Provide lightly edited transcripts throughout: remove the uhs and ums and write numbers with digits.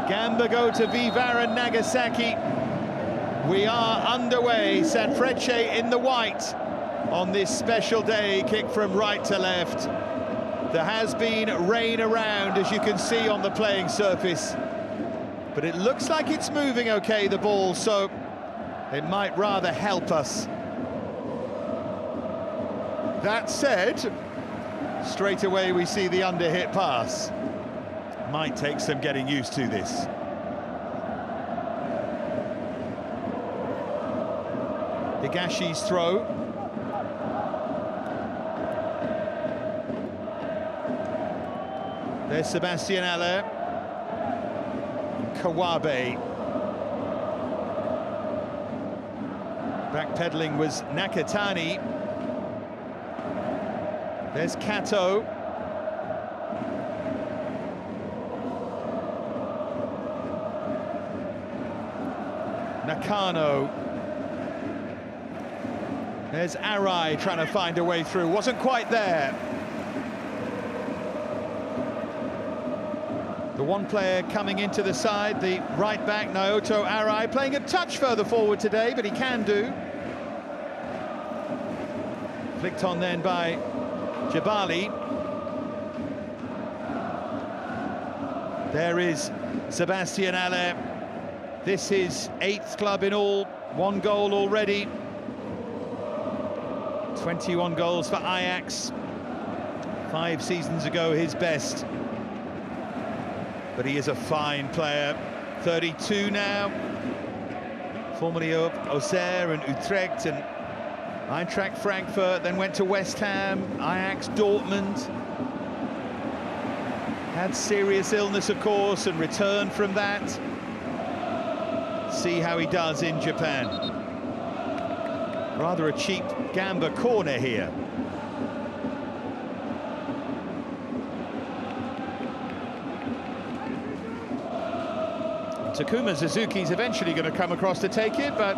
Gamba go to Vivar and Nagasaki. We are underway. Sanfrecce in the white on this special day. Kick from right to left. There has been rain around, as you can see on the playing surface, but it looks like it's moving okay, the ball, so it might rather help us. That said, straight away we see the under-hit pass. Might take some getting used to this. Higashi's throw. There's Sebastian Haller. Kawabe. Backpedaling was Nakatani. There's Kato. Nakano. There's Arai trying to find a way through. Wasn't quite there. The one player coming into the side, the right back, Naoto Arai, playing a touch further forward today, but he can do. Flicked on then by Jabali. There is Sebastian Haller. This is 8th club in all, 1 goal already. 21 goals for Ajax. 5 seasons ago, his best. But he is a fine player. 32 now. Formerly of Auxerre and Utrecht and Eintracht Frankfurt, then went to West Ham, Ajax, Dortmund. Had serious illness, of course, and returned from that. See how he does in Japan. Rather a cheap Gamba corner here. Takuma Suzuki's eventually going to come across to take it, but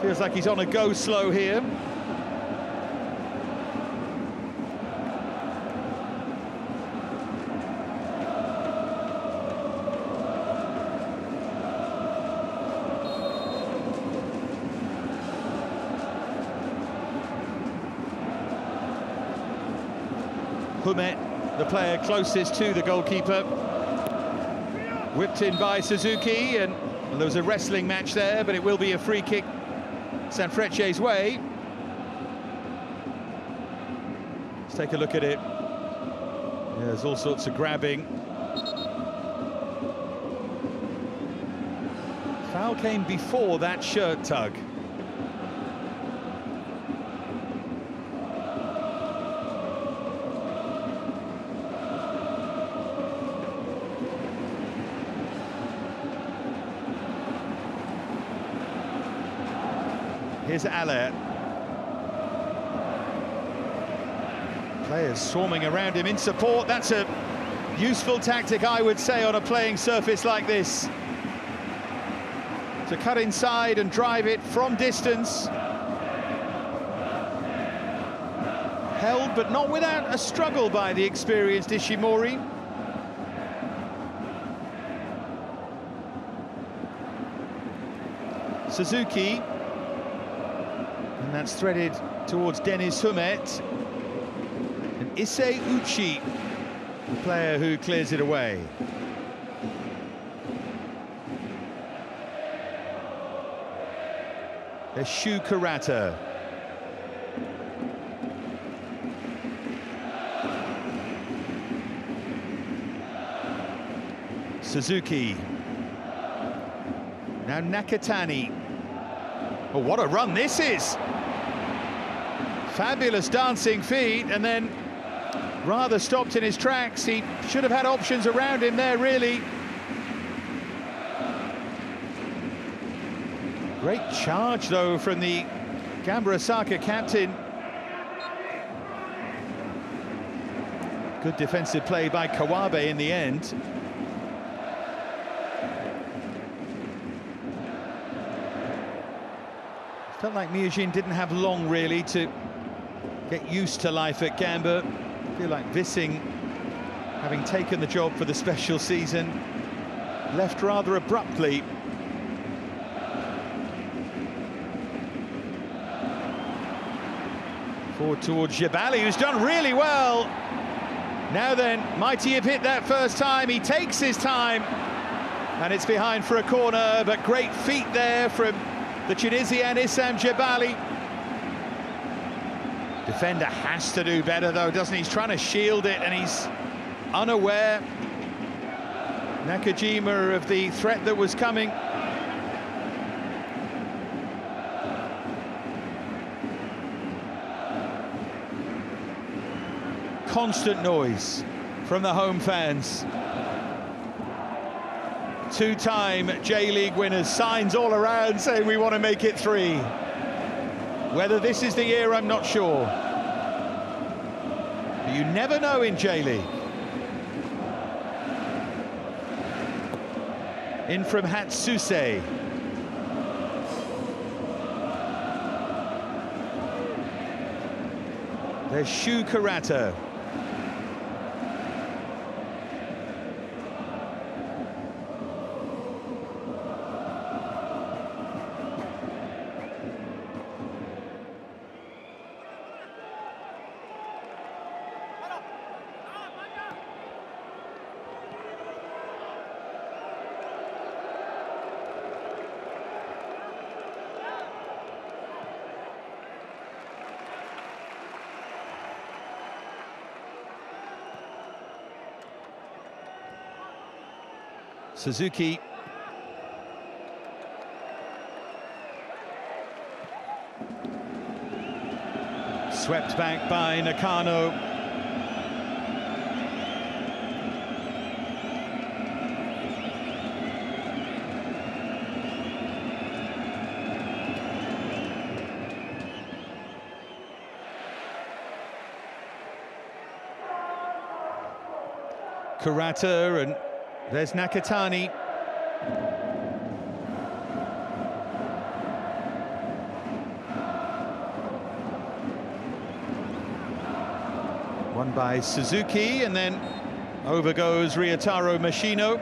feels like he's on a go slow here. Humet, the player closest to the goalkeeper, whipped in by Suzuki, and well, there was a wrestling match there, but it will be a free kick Sanfrecce's way. Let's take a look at it. Yeah, there's all sorts of grabbing. Foul came before that shirt tug. Here's Haller. Players swarming around him in support. That's a useful tactic, I would say, on a playing surface like this. To cut inside and drive it from distance. Held, but not without a struggle by the experienced Ishimori. Suzuki. And that's threaded towards Dennis Humet. And Issei Uchi, the player who clears it away. There's Shu Karata. Suzuki. Now Nakatani. Oh, what a run this is! Fabulous dancing feet, and then rather stopped in his tracks. He should have had options around him there, really. Great charge, though, from the Gamba Osaka captain. Good defensive play by Kawabe in the end. Felt like Miyajin didn't have long, really, to get used to life at Gamba. I feel like Vissing, having taken the job for the special season, left rather abruptly. Forward towards Jebali, who's done really well. Now then, might he have hit that first time? He takes his time, and it's behind for a corner, but great feet there from the Tunisian Issam Jebali. Defender has to do better, though, doesn't he? He's trying to shield it, and he's unaware, Nakajima, of the threat that was coming. Constant noise from the home fans. Two-time J-League winners, signs all around saying we want to make it 3. Whether this is the year, I'm not sure. But you never know in J-League. In from Hatsuse. There's Shu Karata. Suzuki. Swept back by Nakano. Kurata, and there's Nakatani. Won by Suzuki, and then over goes Ryotaro Machino.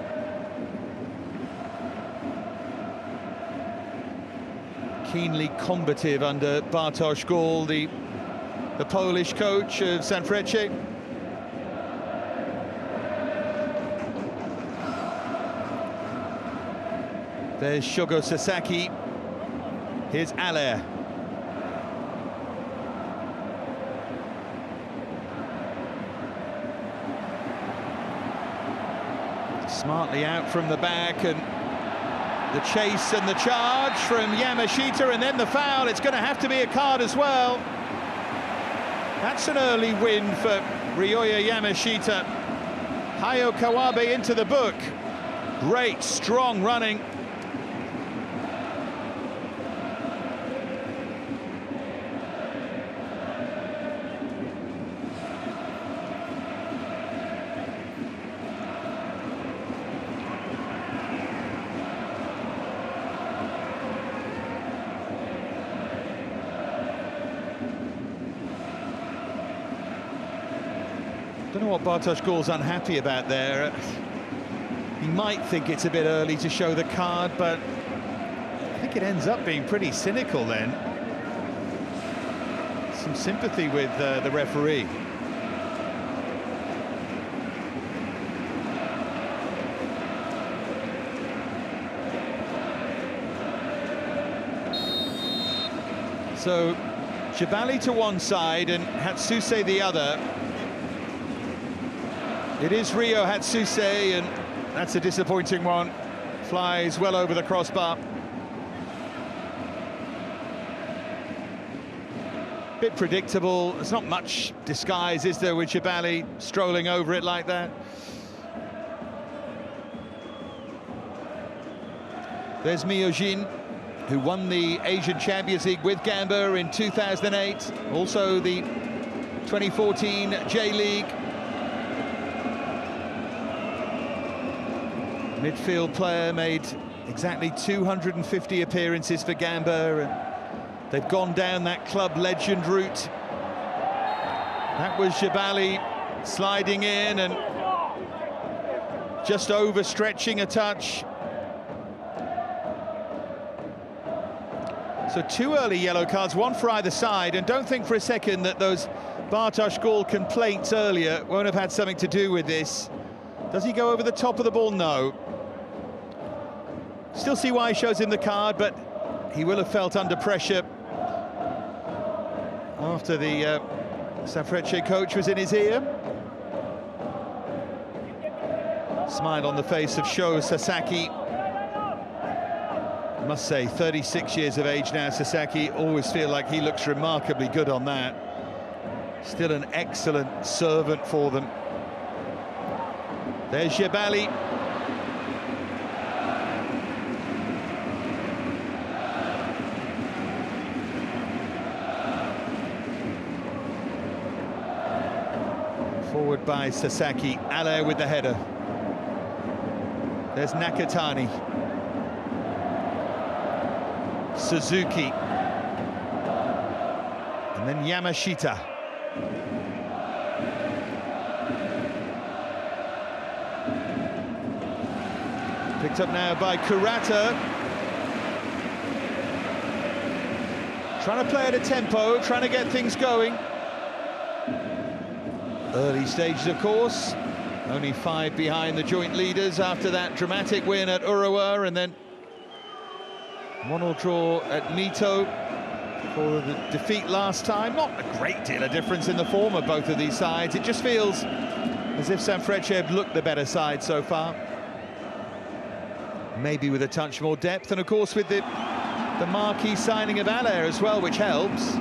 Keenly combative under Bartosz Gól, the Polish coach of Sanfrecce. There's Shogo Sasaki. Here's Aller. Smartly out from the back, and the chase and the charge from Yamashita, and then the foul. It's going to have to be a card as well. That's an early win for Ryoya Yamashita. Hayo Kawabe into the book. Great, strong running. Don't know what Bartosz Gól's unhappy about there. He might think it's a bit early to show the card, but I think it ends up being pretty cynical then. Some sympathy with the referee. So Jebali to one side and Hatsuse the other. It is Ryo Hatsuse, and that's a disappointing one. Flies well over the crossbar. Bit predictable. There's not much disguise, is there, with Jebali strolling over it like that? There's Miyojin, who won the Asian Champions League with Gamba in 2008. Also the 2014 J-League. Midfield player, made exactly 250 appearances for Gamba, and they've gone down that club legend route. That was Jebali sliding in and just overstretching a touch. So 2 early yellow cards, 1 for either side, and don't think for a second that those Bartosz Gól complaints earlier won't have had something to do with this. Does he go over the top of the ball? No. Still see why he shows him the card, but he will have felt under pressure after the Sanfrecce coach was in his ear. Smile on the face of Sho Sasaki. I must say, 36 years of age now, Sasaki, always feel like he looks remarkably good on that. Still an excellent servant for them. There's Jebali. Forward by Sasaki, Allaire with the header. There's Nakatani. Suzuki. And then Yamashita. Picked up now by Kurata. Trying to play at a tempo, trying to get things going. Early stages, of course. Only 5 behind the joint leaders after that dramatic win at Urawa, and then 1-1 draw at Mito for the defeat last time. Not a great deal of difference in the form of both of these sides. It just feels as if Sanfrecce have looked the better side so far. Maybe with a touch more depth, and of course with the marquee signing of Allaire as well, which helps.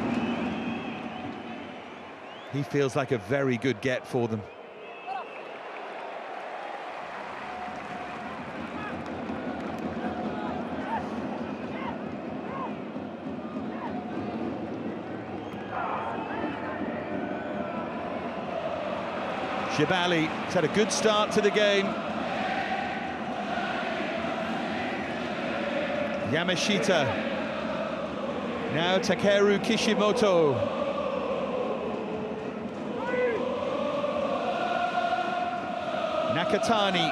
He feels like a very good get for them. Jebali has had a good start to the game. Yamashita. Now Takeru Kishimoto. Nakatani,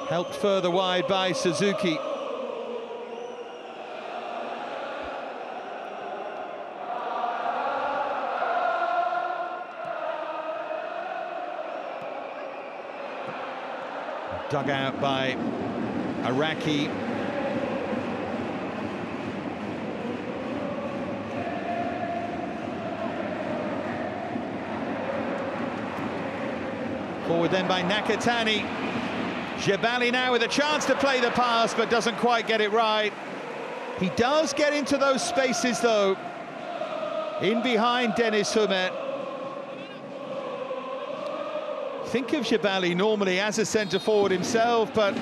helped further wide by Suzuki. Dug out by Araki. Forward then by Nakatani. Jebali now with a chance to play the pass, but doesn't quite get it right. He does get into those spaces, though, in behind Dennis Humet. Think of Jebali normally as a centre-forward himself, but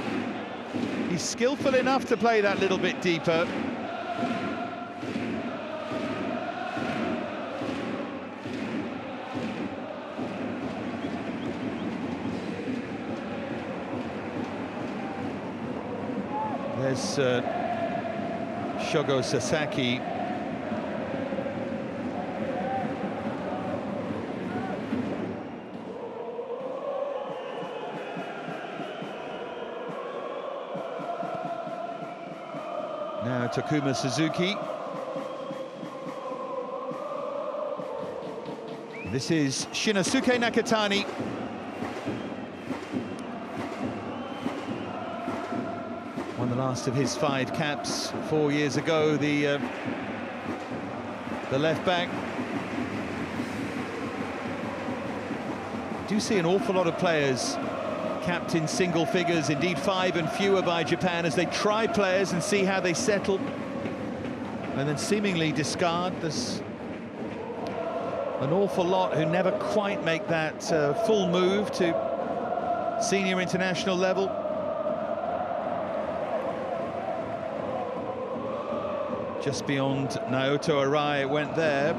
he's skillful enough to play that little bit deeper. There's Shogo Sasaki. Now Takuma Suzuki. This is Shinosuke Nakatani. Won the last of his 5 caps 4 years ago, the left back. Do see an awful lot of players capped in single figures, indeed 5 and fewer by Japan, as they try players and see how they settle and then seemingly discard. There's an awful lot who never quite make that full move to senior international level. Just beyond Naoto Arai it went there.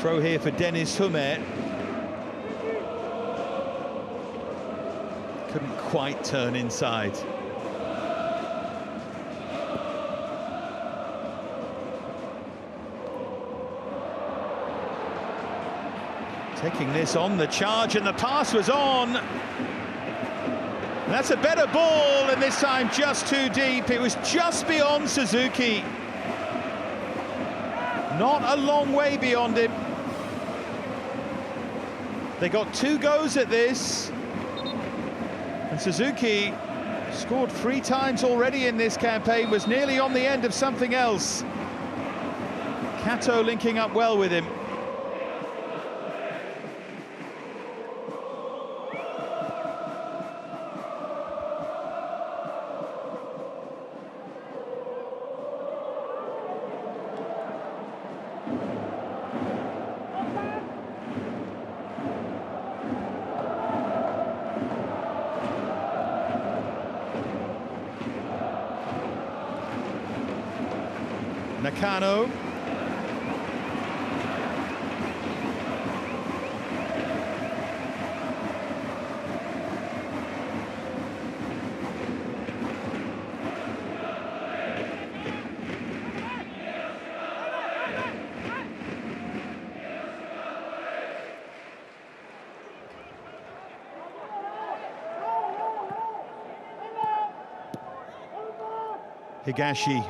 Throw here for Dennis Humer. Couldn't quite turn inside. Taking this on the charge, and the pass was on. And that's a better ball, and this time just too deep. It was just beyond Suzuki. Not a long way beyond him. They got 2 goes at this. And Suzuki scored 3 times already in this campaign, was nearly on the end of something else. Kato linking up well with him. Nakano. Higashi.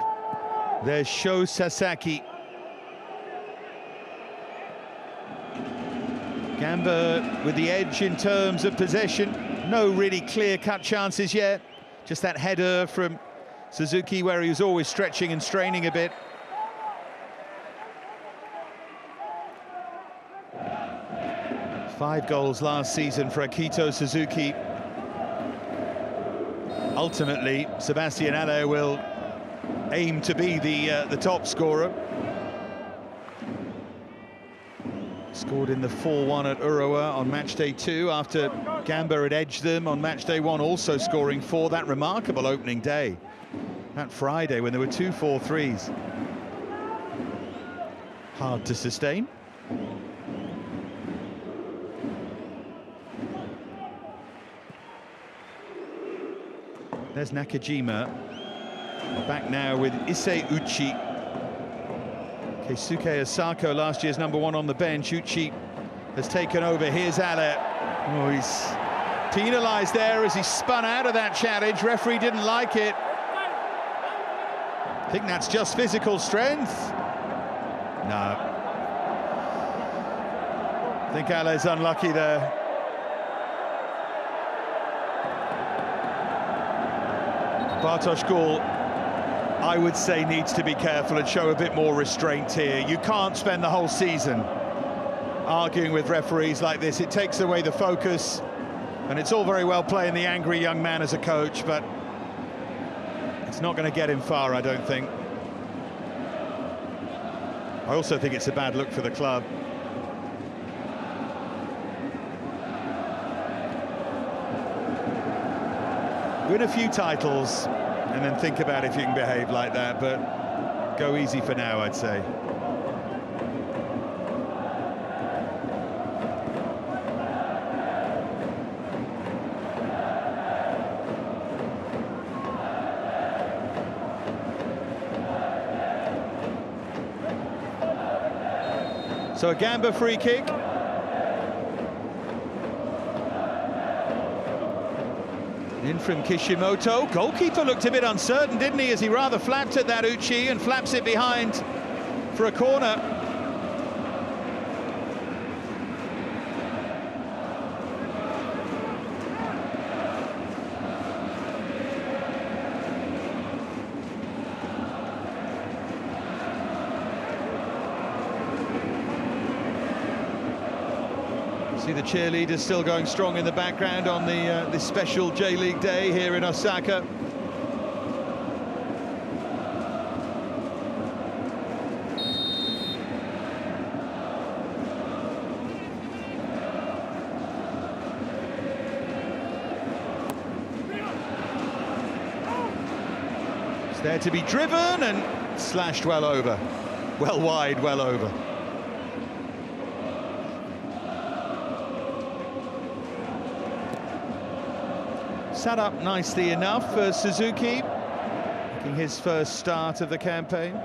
There's Sho Sasaki. Gamba with the edge in terms of possession. No really clear-cut chances yet. Just that header from Suzuki where he was always stretching and straining a bit. Five goals last season for Akito Suzuki. Ultimately, Sebastian Haller will aim to be the top scorer. Scored in the 4-1 at Urawa on match day 2 after Gamba had edged them on match day 1, also scoring 4. That remarkable opening day, that Friday when there were 2 4-3s. Hard to sustain. There's Nakajima. Back now with Issei Uchi. Keisuke Osako, last year's #1 on the bench. Uchi has taken over. Here's Haller. Oh, he's penalised there as he spun out of that challenge. Referee didn't like it. I think that's just physical strength. No. I think Haller's unlucky there. Bartosz Gól, I would say, needs to be careful and show a bit more restraint here. You can't spend the whole season arguing with referees like this. It takes away the focus, and it's all very well playing the angry young man as a coach, but it's not going to get him far, I don't think. I also think it's a bad look for the club. Win a few titles and then think about if you can behave like that, but go easy for now, I'd say. So a Gamba free kick. In from Kishimoto. Goalkeeper looked a bit uncertain, didn't he, as he rather flapped at that Uchi and flaps it behind for a corner. See the cheerleaders still going strong in the background on this special J-League day here in Osaka. It's there to be driven and slashed well over. Well wide, well over. Set up nicely enough for Suzuki, making his first start of the campaign.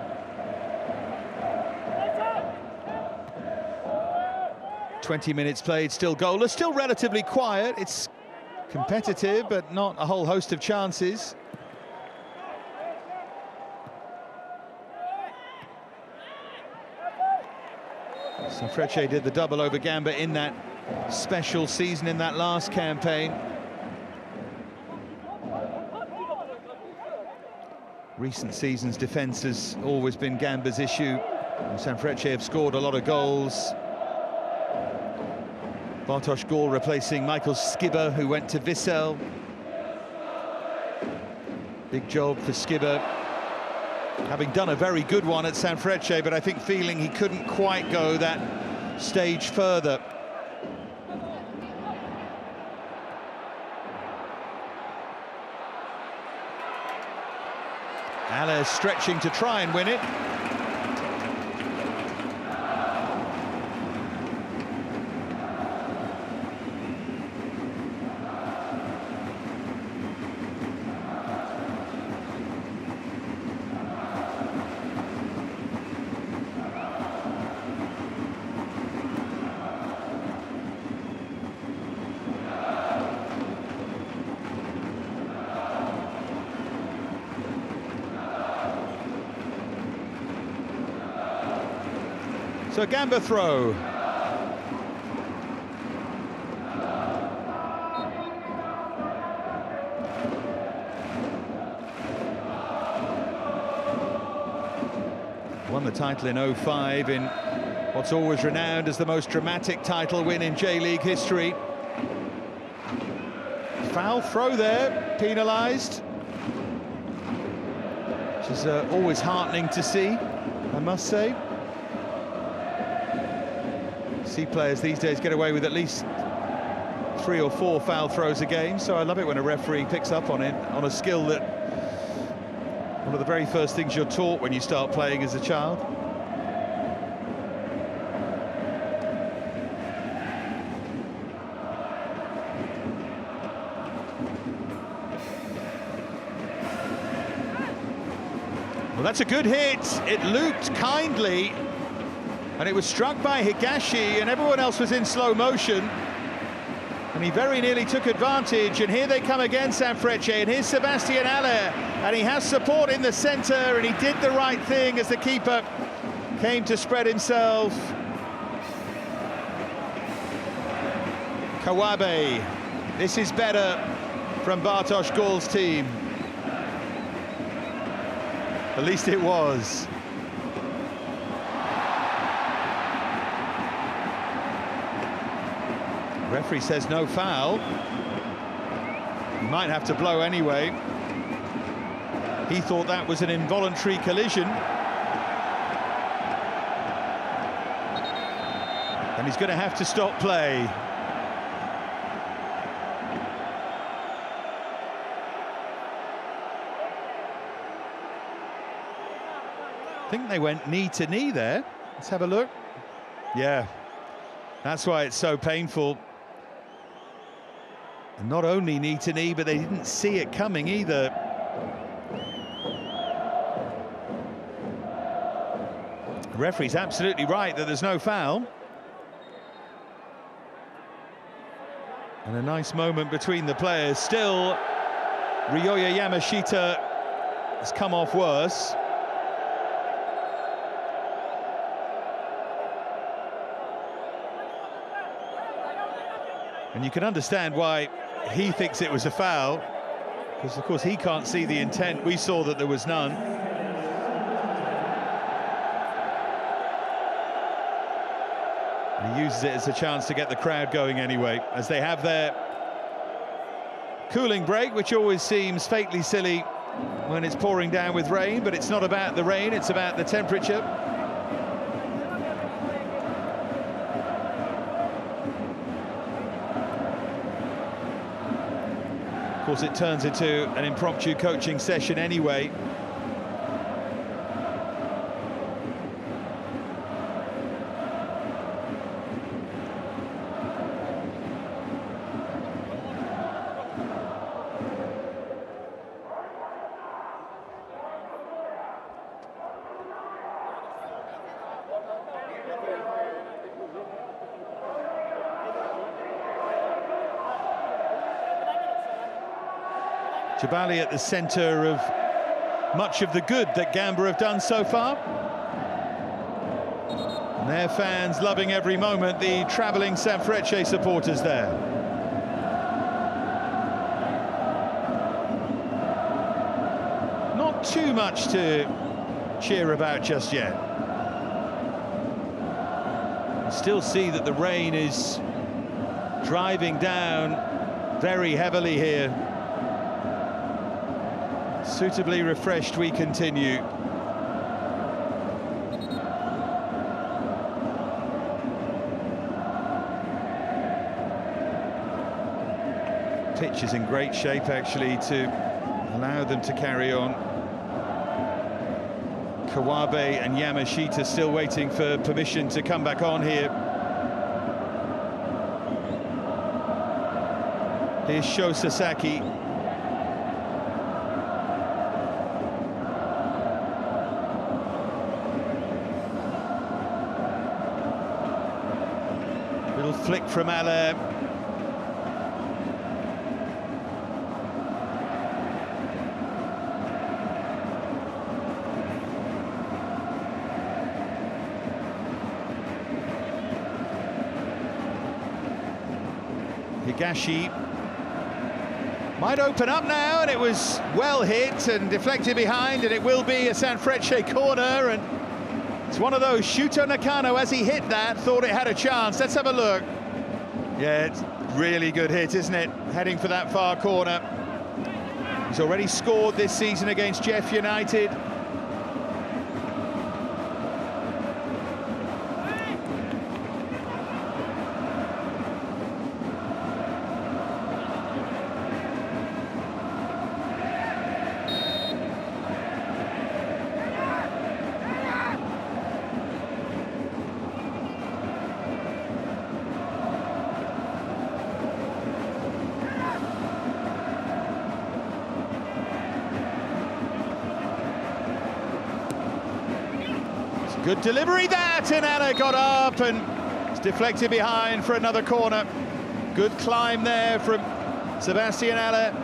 "20 minutes played, still goalless, still relatively quiet. It's competitive, but not a whole host of chances. Sanfrecce did the double over Gamba in that special season, in that last campaign. Recent seasons, defence has always been Gamba's issue. And Sanfrecce have scored a lot of goals. Bartosz Gól replacing Michael Skibber, who went to Vissel. Big job for Skibber, having done a very good one at Sanfrecce, but I think feeling he couldn't quite go that stage further. Haller stretching to try and win it. So Gamba throw. Won the title in 05 in what's always renowned as the most dramatic title win in J-League history. Foul throw there, penalised, which is always heartening to see, I must say. See players these days get away with at least 3 or 4 foul throws a game, so I love it when a referee picks up on it, on a skill that one of the very first things you're taught when you start playing as a child. Well, that's a good hit. It looped kindly, and it was struck by Higashi, and everyone else was in slow motion. And he very nearly took advantage, and here they come again, Sanfrecce, and here's Sebastian Haller, and he has support in the centre, and he did the right thing as the keeper came to spread himself. Kawabe, this is better from Bartosz Gól's team. At least it was. Referee says no foul. He might have to blow anyway. He thought that was an involuntary collision. And he's going to have to stop play. I think they went knee to knee there. Let's have a look. Yeah, that's why it's so painful. And not only knee to knee, but they didn't see it coming either. The referee's absolutely right that there's no foul. And a nice moment between the players. Still, Ryoya Yamashita has come off worse. And you can understand why he thinks it was a foul, because of course he can't see the intent. We saw that there was none. And he uses it as a chance to get the crowd going anyway, as they have their cooling break, which always seems fatally silly when it's pouring down with rain, but it's not about the rain, it's about the temperature. Of course, it turns into an impromptu coaching session anyway. Jabali at the centre of much of the good that Gamba have done so far. And their fans loving every moment, the travelling Sanfrecce supporters there. Not too much to cheer about just yet. You still see that the rain is driving down very heavily here. Suitably refreshed, we continue. Pitch is in great shape, actually, to allow them to carry on. Kawabe and Yamashita still waiting for permission to come back on here. Here's Sho Sasaki. Little flick from Allaire. Higashi might open up now, and it was well hit and deflected behind, and it will be a Sanfrecce corner. And it's one of those. Shuto Nakano, as he hit that, thought it had a chance. Let's have a look. Yeah, it's really good hit, isn't it? Heading for that far corner. He's already scored this season against Jeff United. Good delivery that, and Allaire got up and it's deflected behind for another corner. Good climb there from Sebastian Allaire.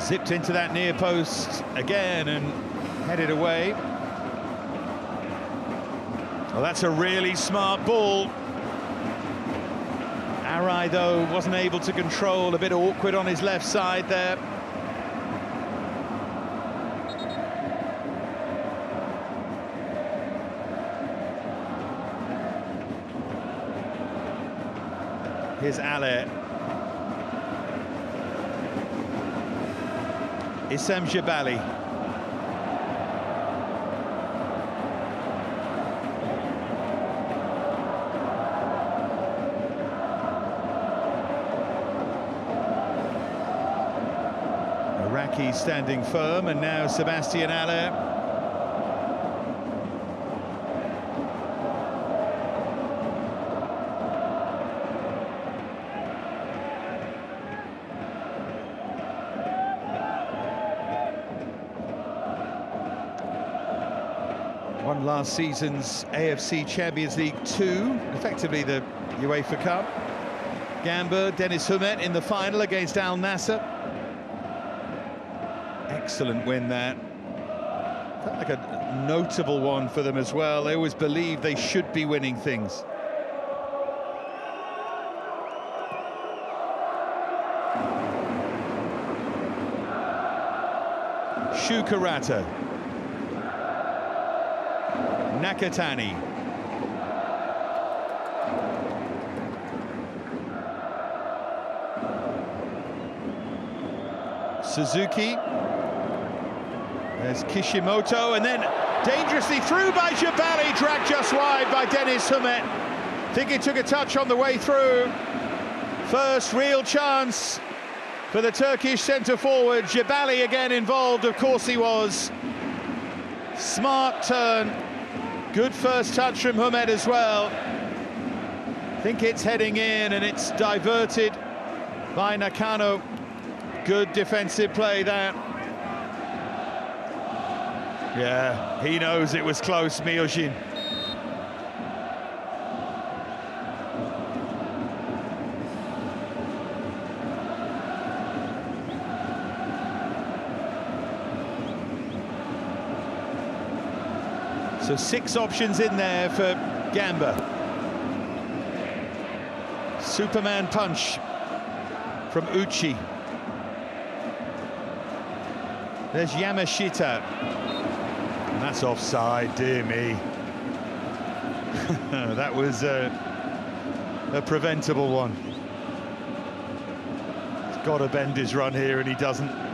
Zipped into that near post again and headed away. Well, that's a really smart ball. Arai, though, wasn't able to control, a bit awkward on his left side there. Here's Allaire. Issam Jabali. Iraqi standing firm, and now Sebastian Allaire. Won last season's AFC Champions League 2, effectively the UEFA Cup. Gamba, Dennis Humet in the final against Al Nassr. Excellent win that. Felt like a notable one for them as well. They always believe they should be winning things. Shukarata. Nakatani. Suzuki. There's Kishimoto, and then dangerously through by Jabali, dragged just wide by Dennis Humet. I think he took a touch on the way through. First real chance for the Turkish centre-forward. Jebali again involved, of course he was. Smart turn. Good first touch from Humed as well. I think it's heading in and it's diverted by Nakano. Good defensive play there. Yeah, he knows it was close, Miyoshin. So 6 options in there for Gamba. Superman punch from Uchi. There's Yamashita. And that's offside, dear me. That was a preventable one. He's got to bend his run here and he doesn't.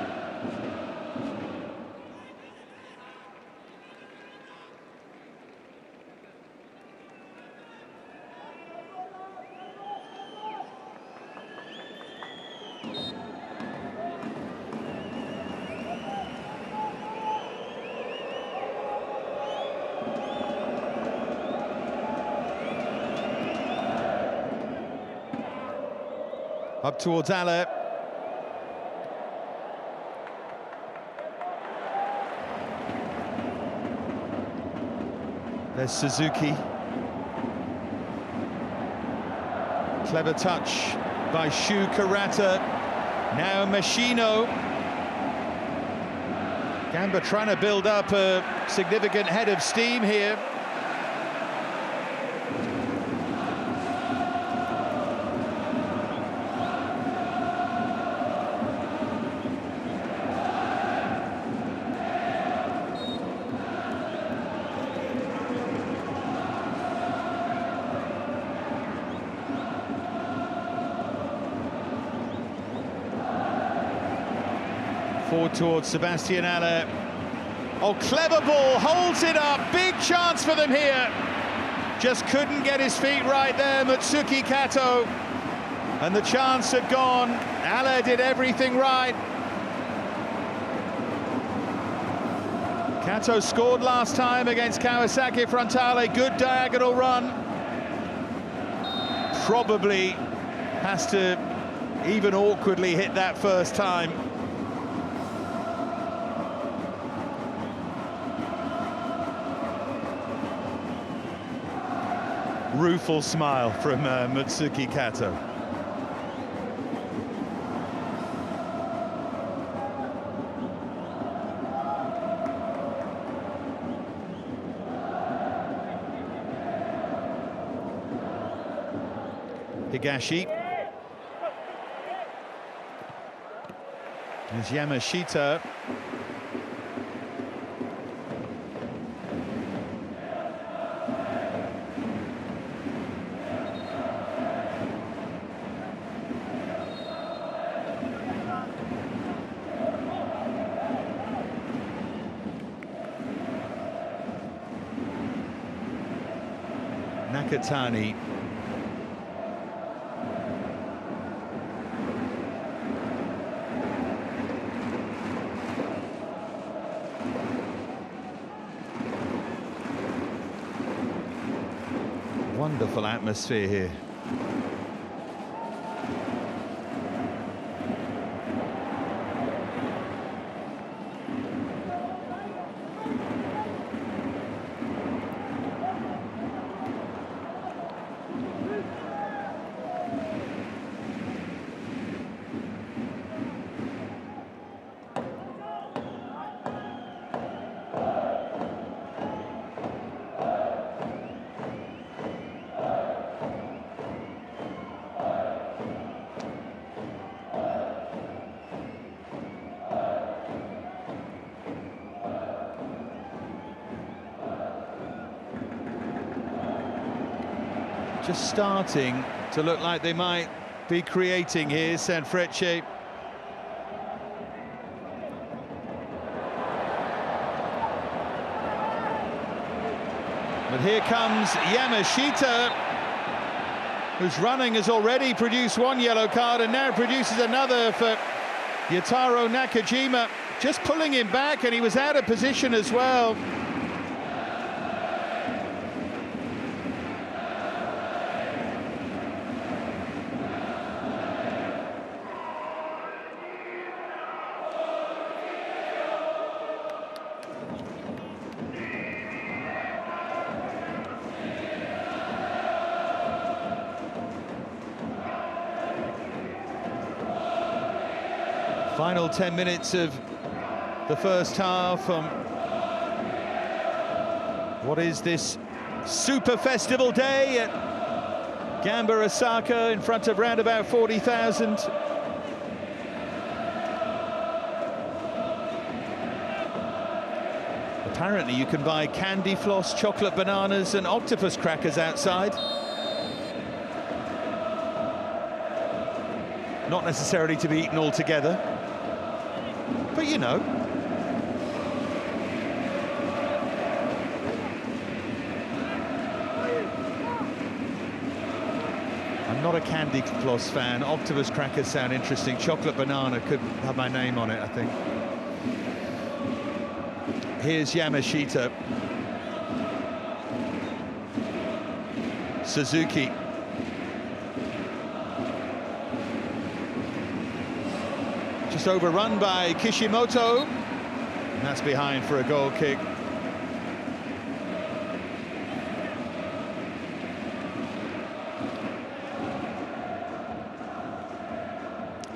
Up towards Ale. There's Suzuki. Clever touch by Shu Karata. Now Machino. Gamba trying to build up a significant head of steam here. Forward towards Sebastian Haller. Oh, clever ball, holds it up, big chance for them here. Just couldn't get his feet right there, Mutsuki Kato. And the chance had gone. Haller did everything right. Kato scored last time against Kawasaki Frontale, good diagonal run. Probably has to even awkwardly hit that first time. Rueful smile from Mutsuki Kato. Higashi. There's Yamashita. Nakatani. Wonderful atmosphere here. Just starting to look like they might be creating here, Sanfrecce. But here comes Yamashita. who's running, has already produced one yellow card and now produces another for Yataro Nakajima, just pulling him back, and he was out of position as well. Final 10 minutes of the first half. What is this super festival day at Gamba Osaka in front of round about 40,000? Apparently you can buy candy floss, chocolate bananas and octopus crackers outside. Not necessarily to be eaten all together, but you know. I'm not a candy floss fan. Octopus crackers sound interesting. Chocolate banana could have my name on it, I think. Here's Yamashita. Suzuki. Just overrun by Kishimoto. And that's behind for a goal kick.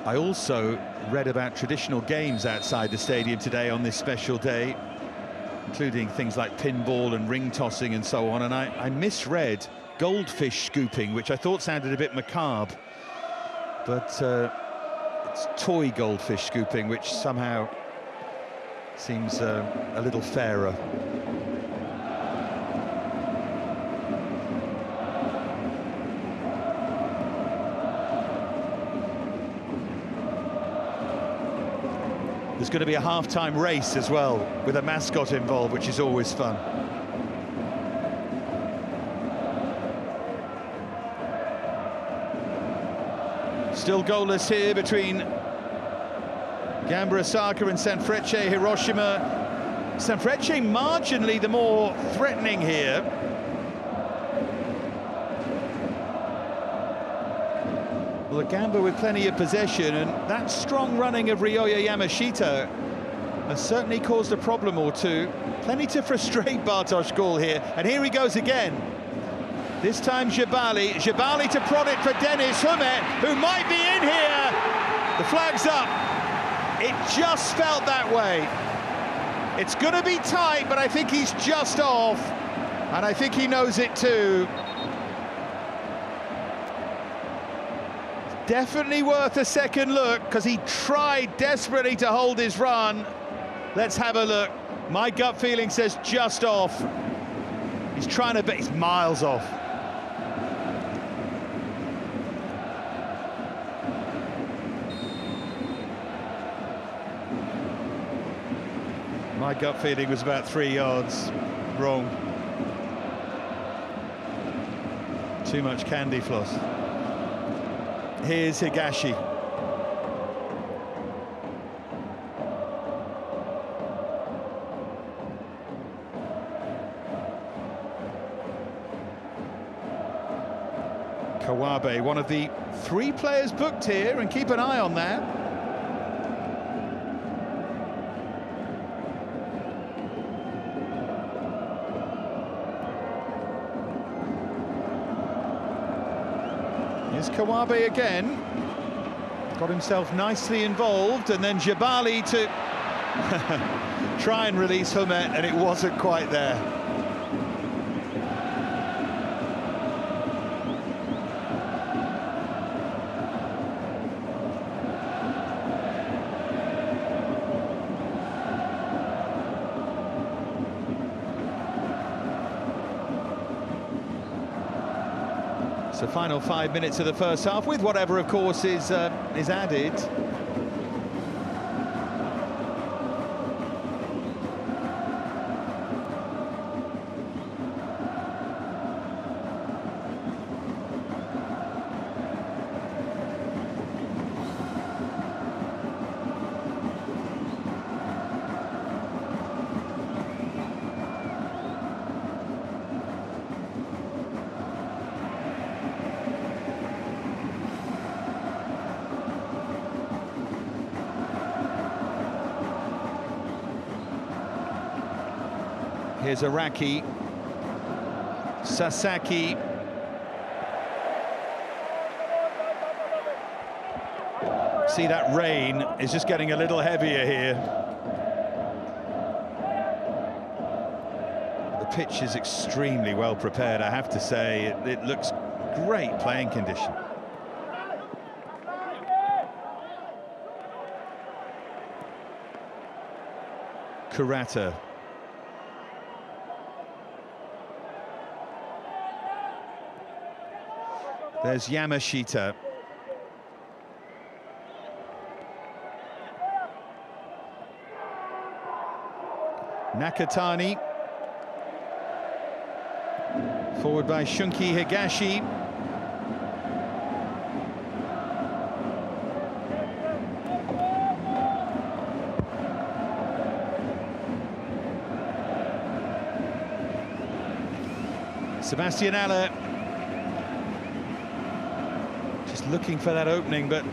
I also read about traditional games outside the stadium today on this special day, including things like pinball and ring tossing and so on, and I misread goldfish scooping, which I thought sounded a bit macabre, but it's toy goldfish scooping, which somehow seems a little fairer. There's going to be a half-time race as well, with a mascot involved, which is always fun. Still goalless here between Gamba Osaka and Sanfrecce Hiroshima. Sanfrecce marginally the more threatening here. Well, Gamba with plenty of possession, and that strong running of Ryoya Yamashita has certainly caused a problem or two. Plenty to frustrate Bartosz Gól here, and here he goes again. This time Jebali to prod it for Dennis Humet, who might be in here. The flag's up. It just felt that way. It's going to be tight, but I think he's just off, and I think he knows it too. Definitely worth a second look, because he tried desperately to hold his run. Let's have a look. My gut feeling says just off. He's trying to bet, he's miles off. My gut feeling was about 3 yards wrong. Too much candy floss. Here's Higashi. Kawabe, one of the 3 players booked here, and keep an eye on that. Here's Kawabe again. Got himself nicely involved, and then Jebali to try and release Humet, and it wasn't quite there. So final 5 minutes of the first half, with whatever, of course, is added. Here's Araki. Sasaki. See, that rain is just getting a little heavier here. The pitch is extremely well prepared, I have to say. It looks great playing condition. Kurata. There's Yamashita. Nakatani. Forward by Shunki Higashi. Sebastian Haller. Just looking for that opening, but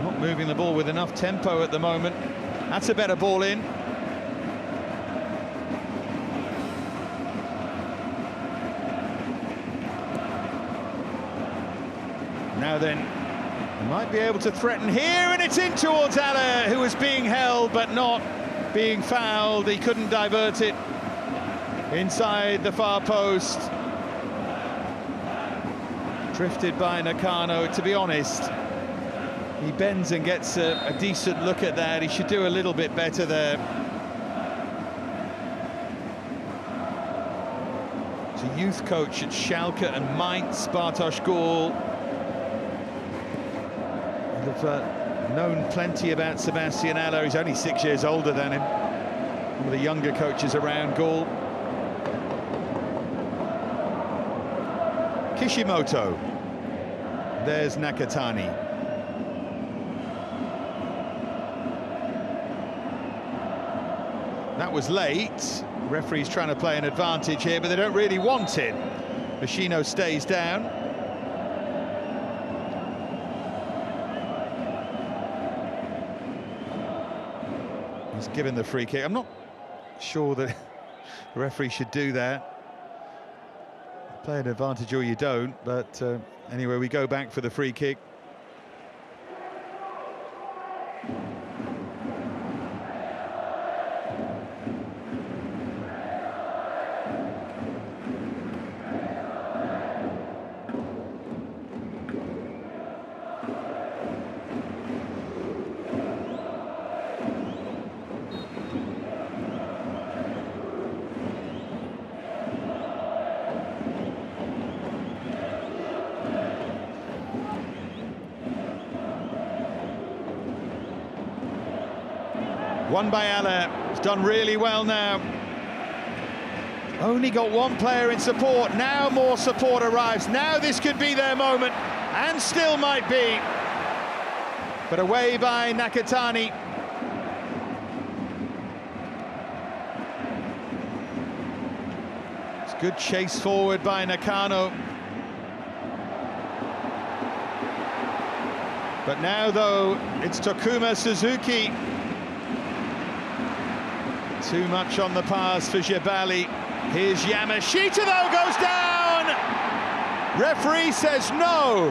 not moving the ball with enough tempo at the moment. That's a better ball in. Now then, he might be able to threaten here, and it's in towards Haller, who was being held but not being fouled. He couldn't divert it inside the far post. Drifted by Nakano. To be honest, he bends and gets a decent look at that. He should do a little bit better there. He's a youth coach at Schalke and Mainz, Bartosz Gall. I've known plenty about Sebastian Haller. He's only 6 years older than him. One of the younger coaches around, Gall. Kishimoto. There's Nakatani. That was late. Referee's trying to play an advantage here, but they don't really want it. Machino stays down. He's given the free kick. I'm not sure that the referee should do that. Play an advantage or you don't, but anyway, we go back for the free kick. Won by Haller. He's done really well now. Only got one player in support. Now more support arrives. Now this could be their moment, and still might be. But away by Nakatani. It's good chase forward by Nakano. But now, though, it's Takuma Suzuki. Too much on the pass for Jebali. Here's Yamashita, though, goes down! Referee says no.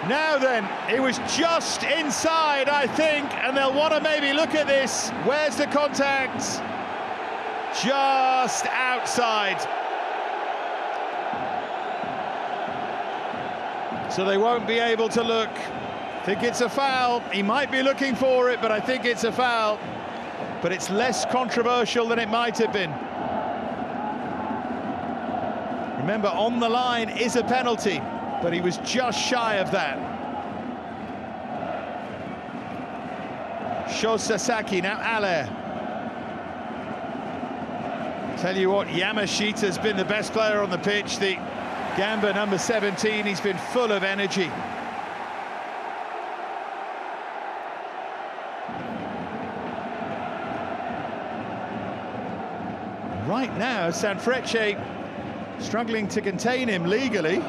Now then, it was just inside, I think, and they'll want to maybe look at this. Where's the contact? Just outside. So they won't be able to look. I think it's a foul. He might be looking for it, but I think it's a foul. But it's less controversial than it might have been. Remember, on the line is a penalty, but he was just shy of that. Sho Sasaki, now Haller. Tell you what, Yamashita's been the best player on the pitch. The Gamba number 17, he's been full of energy. Right now, Sanfrecce struggling to contain him legally.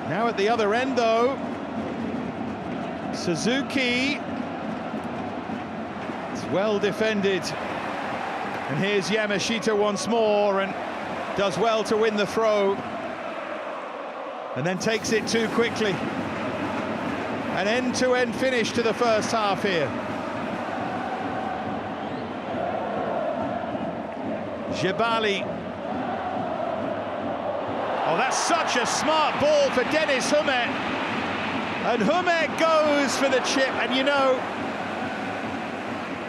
Now at the other end, though, Suzuki. It's well defended And here's Yamashita once more, and does well to win the throw. And then takes it too quickly. An end-to-end finish to the first half here. Jebali. Oh, that's such a smart ball for Deniz Hümet. And Hümet goes for the chip, and you know,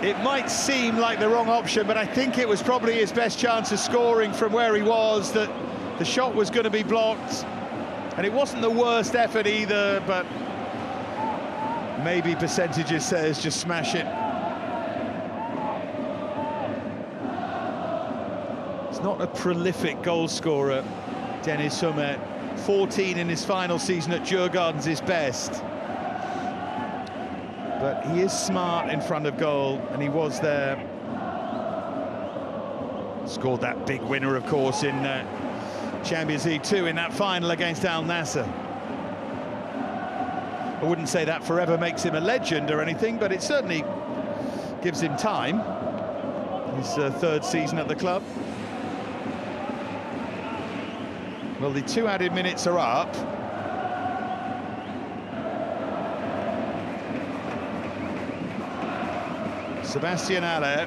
it might seem like the wrong option, but I think it was probably his best chance of scoring from where he was, that the shot was going to be blocked. And it wasn't the worst effort either, but maybe percentages says just smash it. It's not a prolific goal scorer, Deniz Hümet. 14 in his final season at Djurgården's his best. But he is smart in front of goal, and he was there. Scored that big winner, of course, in Champions League 2 in that final against Al Nassr. I wouldn't say that forever makes him a legend or anything, but it certainly gives him time. His third season at the club. Well, the 2 added minutes are up. Sebastian Haller.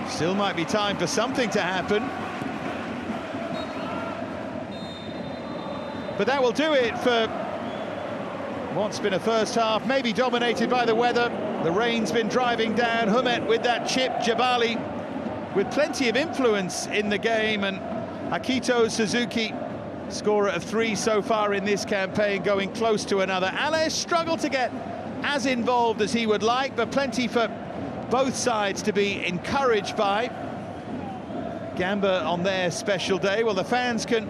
Still might be time for something to happen. But that will do it for what's been a first half, maybe dominated by the weather. The rain's been driving down. Hümet with that chip, Jebali with plenty of influence in the game, and Akito Suzuki, scorer of 3 so far in this campaign, going close to another. Haller struggled to get as involved as he would like, but plenty for both sides to be encouraged by. Gamba on their special day. Well, the fans can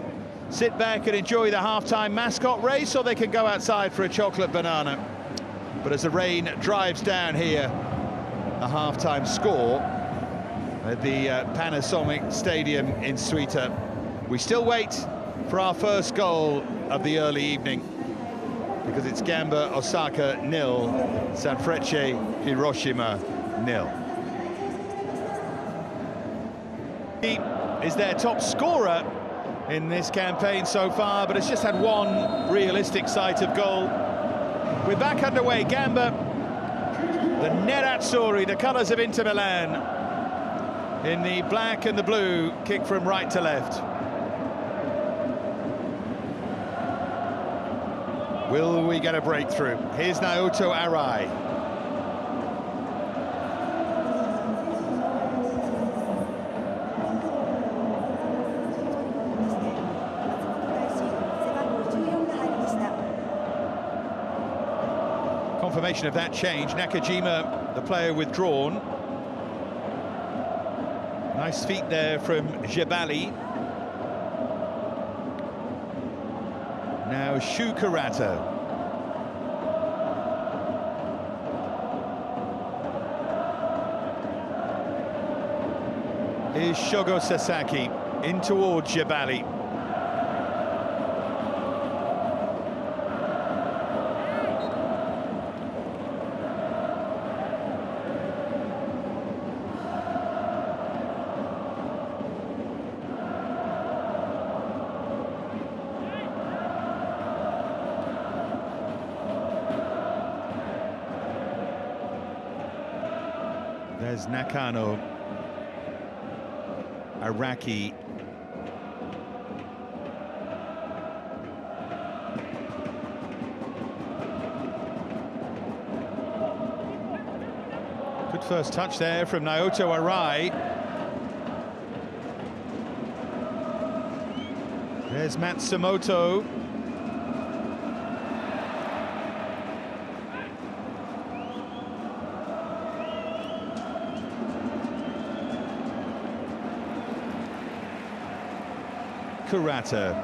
sit back and enjoy the half-time mascot race, or they can go outside for a chocolate banana. But as the rain drives down here, a half-time score at the Panasonic Stadium in Suita, we still wait for our first goal of the early evening, because it's Gamba Osaka 0, Sanfrecce Hiroshima 0. He is their top scorer in this campaign so far, but it's just had one realistic sight of goal. We're back underway. Gamba, the Nerazzurri, the colours of Inter Milan, in the black and the blue, kick from right to left. Will we get a breakthrough? Here's Naoto Arai. Confirmation of that change. Nakajima, the player withdrawn. Nice feet there from Jebali. Now Shukarata. Is Shogo Sasaki in towards Jebali. There's Nakano, Araki, good first touch there from Naoto Arai. There's Matsumoto. Kurata.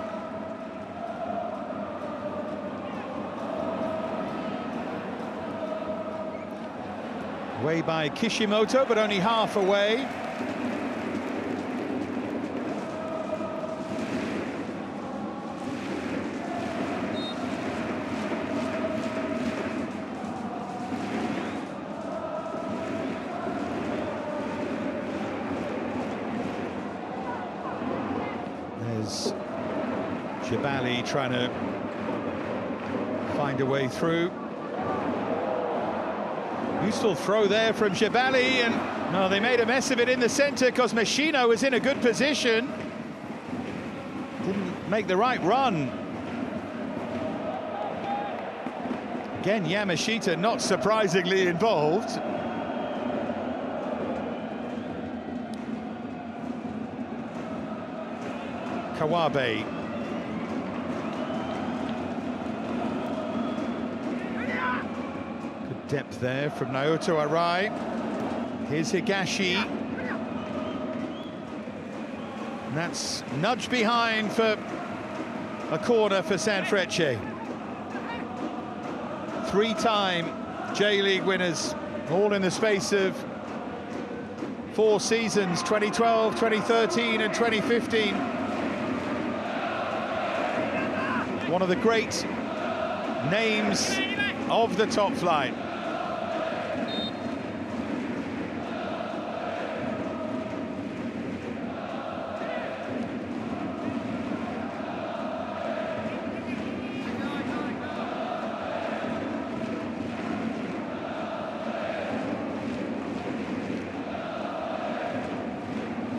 Way by Kishimoto, but only half away. Jabali trying to find a way through. Useful throw there from Jabali, and no, they made a mess of it in the centre because Machino was in a good position. Didn't make the right run. Again, Yamashita not surprisingly involved. Kawabe. Good depth there from Naoto Arai. Here's Higashi. And that's nudged behind for a corner for Sanfrecce. Three-time J-League winners, all in the space of 4 seasons, 2012, 2013 and 2015. One of the great names of the top flight.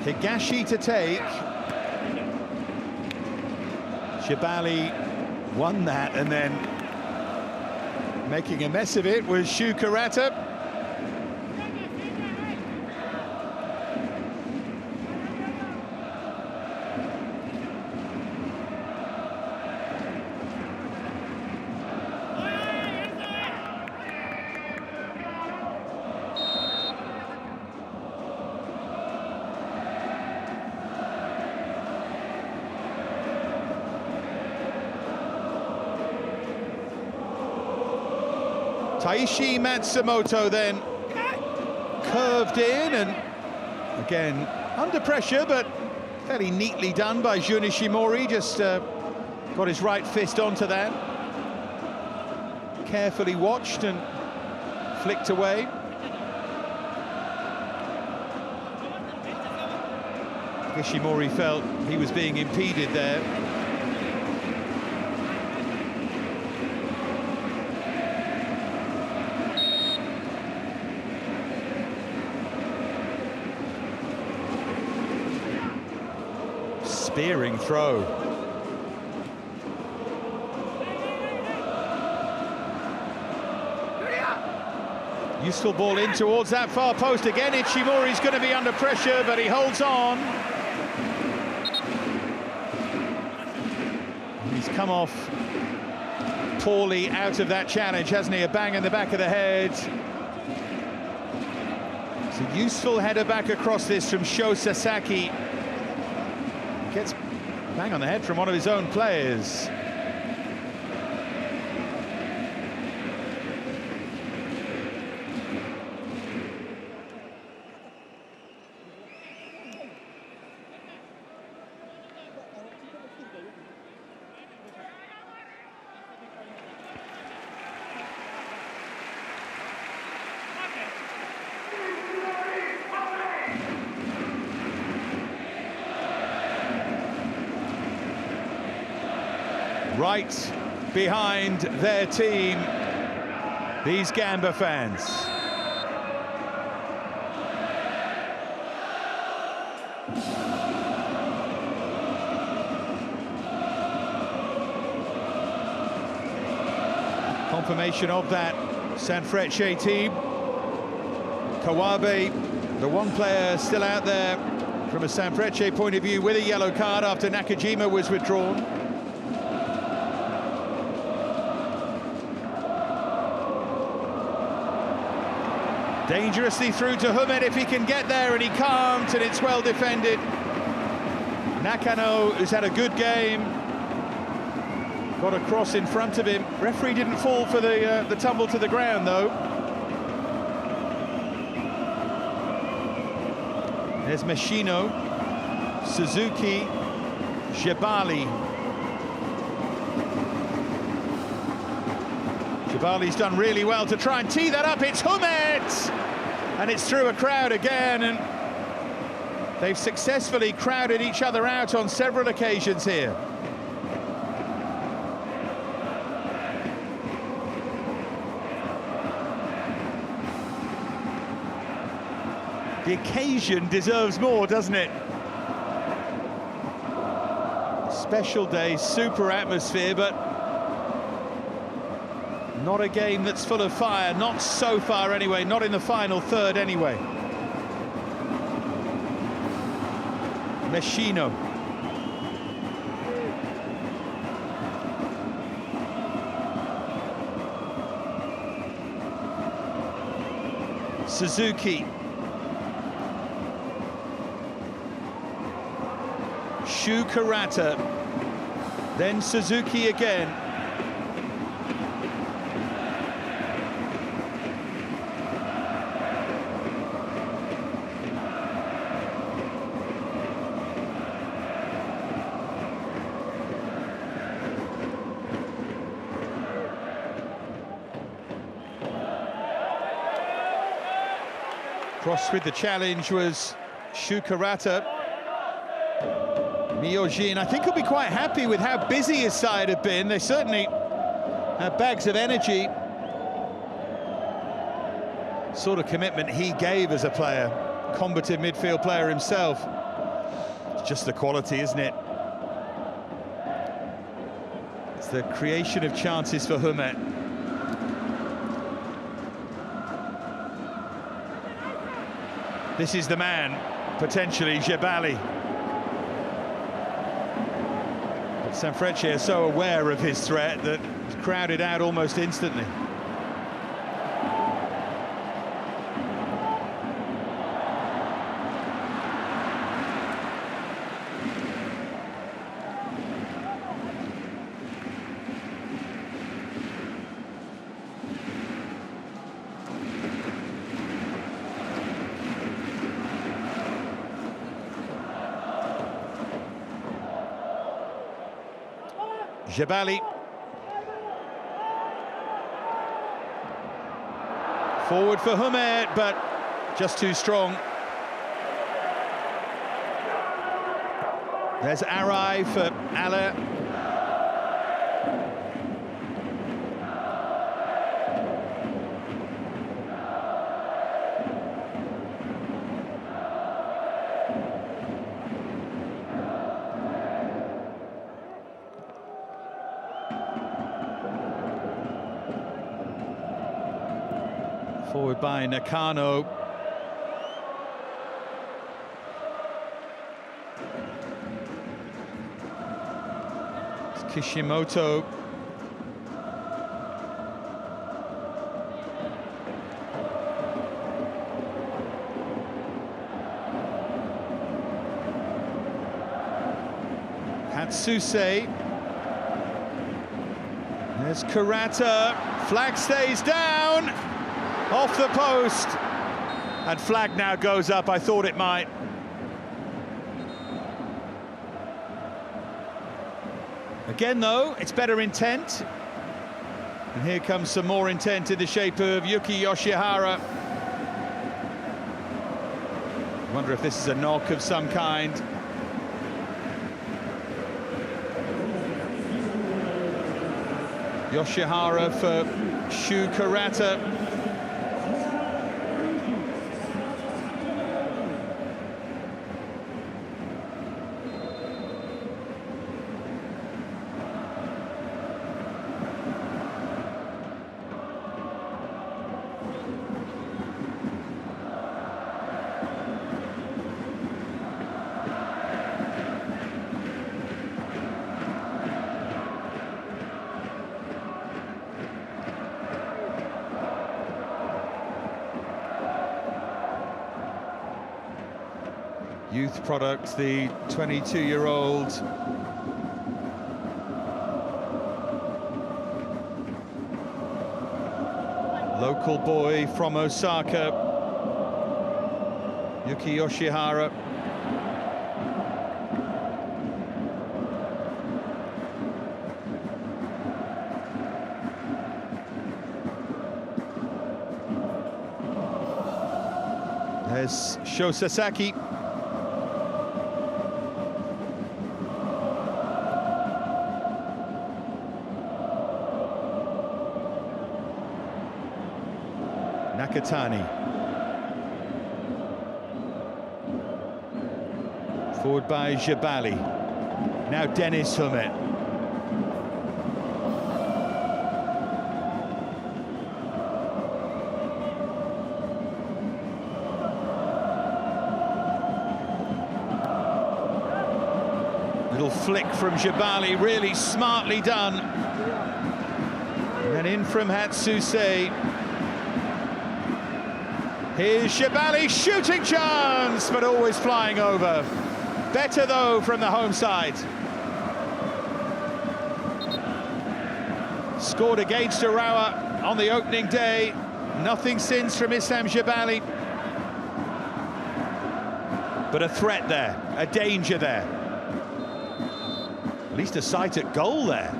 Higashi to take. Jabali won that, and then making a mess of it was Shukarata. Taishi Matsumoto then curved in, and again under pressure, but fairly neatly done by Jun Ishimori. Just got his right fist onto that, carefully watched and flicked away. Ishimori felt he was being impeded there. Spearing throw. Useful ball in towards that far post. Again, Ishimori's going to be under pressure, but he holds on. He's come off poorly out of that challenge, hasn't he? A bang in the back of the head. It's a useful header back across this from Sho Sasaki. Gets bang on the head from one of his own players. Right behind their team, these Gamba fans. Confirmation of that Sanfrecce team. Kawabe, the one player still out there from a Sanfrecce point of view with a yellow card after Nakajima was withdrawn. Dangerously through to Humed if he can get there, and he can't, and it's well defended. Nakano, who's had a good game, got a cross in front of him. Referee didn't fall for the tumble to the ground, though. There's Machino, Suzuki, Jabali. Jabali's done really well to try and tee that up. It's Humed! And it's through a crowd again, and they've successfully crowded each other out on several occasions here. The occasion deserves more, doesn't it? Special day, super atmosphere, but not a game that's full of fire, not so far anyway, not in the final third anyway. Meshino. Suzuki. Shu Karata. Then Suzuki again. Cross with the challenge was Shu Karata. Miyojin, I think, will be quite happy with how busy his side have been. They certainly have bags of energy. Sort of commitment he gave as a player, combative midfield player himself. It's just the quality, isn't it? It's the creation of chances for Humet. This is the man, potentially, Jebali. But Sanfrecce is so aware of his threat that he's crowded out almost instantly. Jebali. Forward for Humet, but just too strong. There's Arai for Aller. Forward by Nakano. It's Kishimoto. Hatsuse. There's Karata. Flag stays down. Off the post, and flag now goes up. I thought it might. Again, though, it's better intent. And here comes some more intent in the shape of Yuki Yoshihara. I wonder if this is a knock of some kind. Yoshihara for Shu Karata. Youth product, the 22-year-old local boy from Osaka, Yuki Yoshihara. There's Sho Sasaki. Nakatani. Forward by Jebali. Now Dennis Humet. Little flick from Jebali, really smartly done. And then in from Hatsuse. Here's Jebali, shooting chance, but always flying over. Better though from the home side. Scored against Urawa on the opening day. Nothing since from Issam Jebali. But a threat there, a danger there. At least a sight at goal there.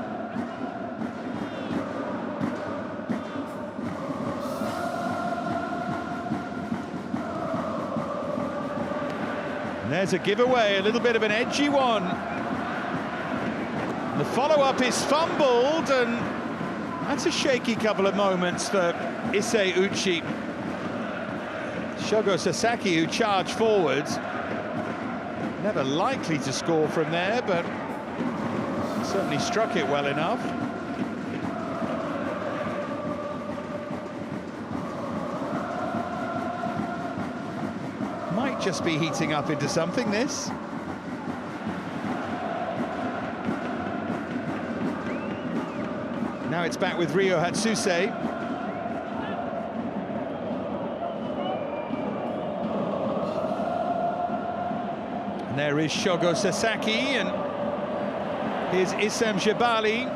And there's a giveaway, a little bit of an edgy one. The follow-up is fumbled, and that's a shaky couple of moments for Issei Uchi. Shogo Sasaki, who charged forwards. Never likely to score from there, but certainly struck it well enough. Might just be heating up into something, this. Now it's back with Ryo Hatsuse. And there is Shogo Sasaki, and here's Issam Jebali.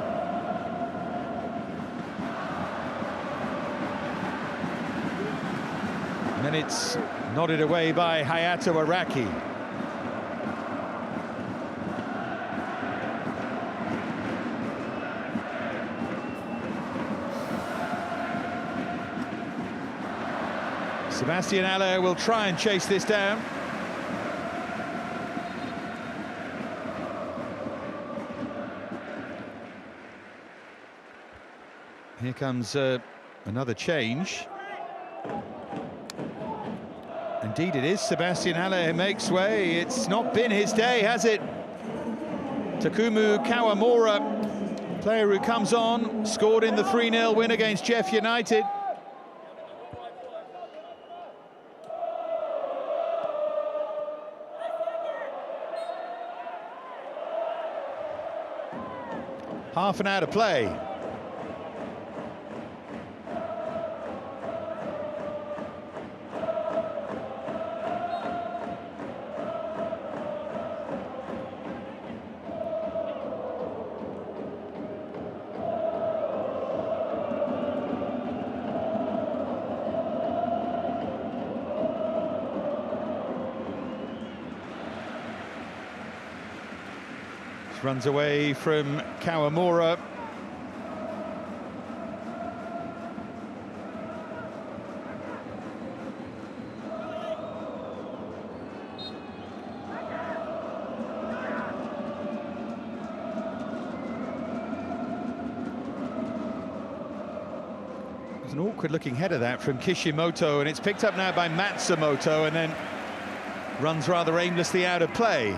And then it's nodded away by Hayato Araki. Sebastian Haller will try and chase this down. Here comes another change. Indeed it is Sebastian Haller who makes way. It's not been his day, has it? Takumu Kawamura, player who comes on, scored in the 3-0 win against Jeff United. Half an hour to play. Runs away from Kawamura. There's an awkward-looking header that from Kishimoto, and it's picked up now by Matsumoto, and then runs rather aimlessly out of play.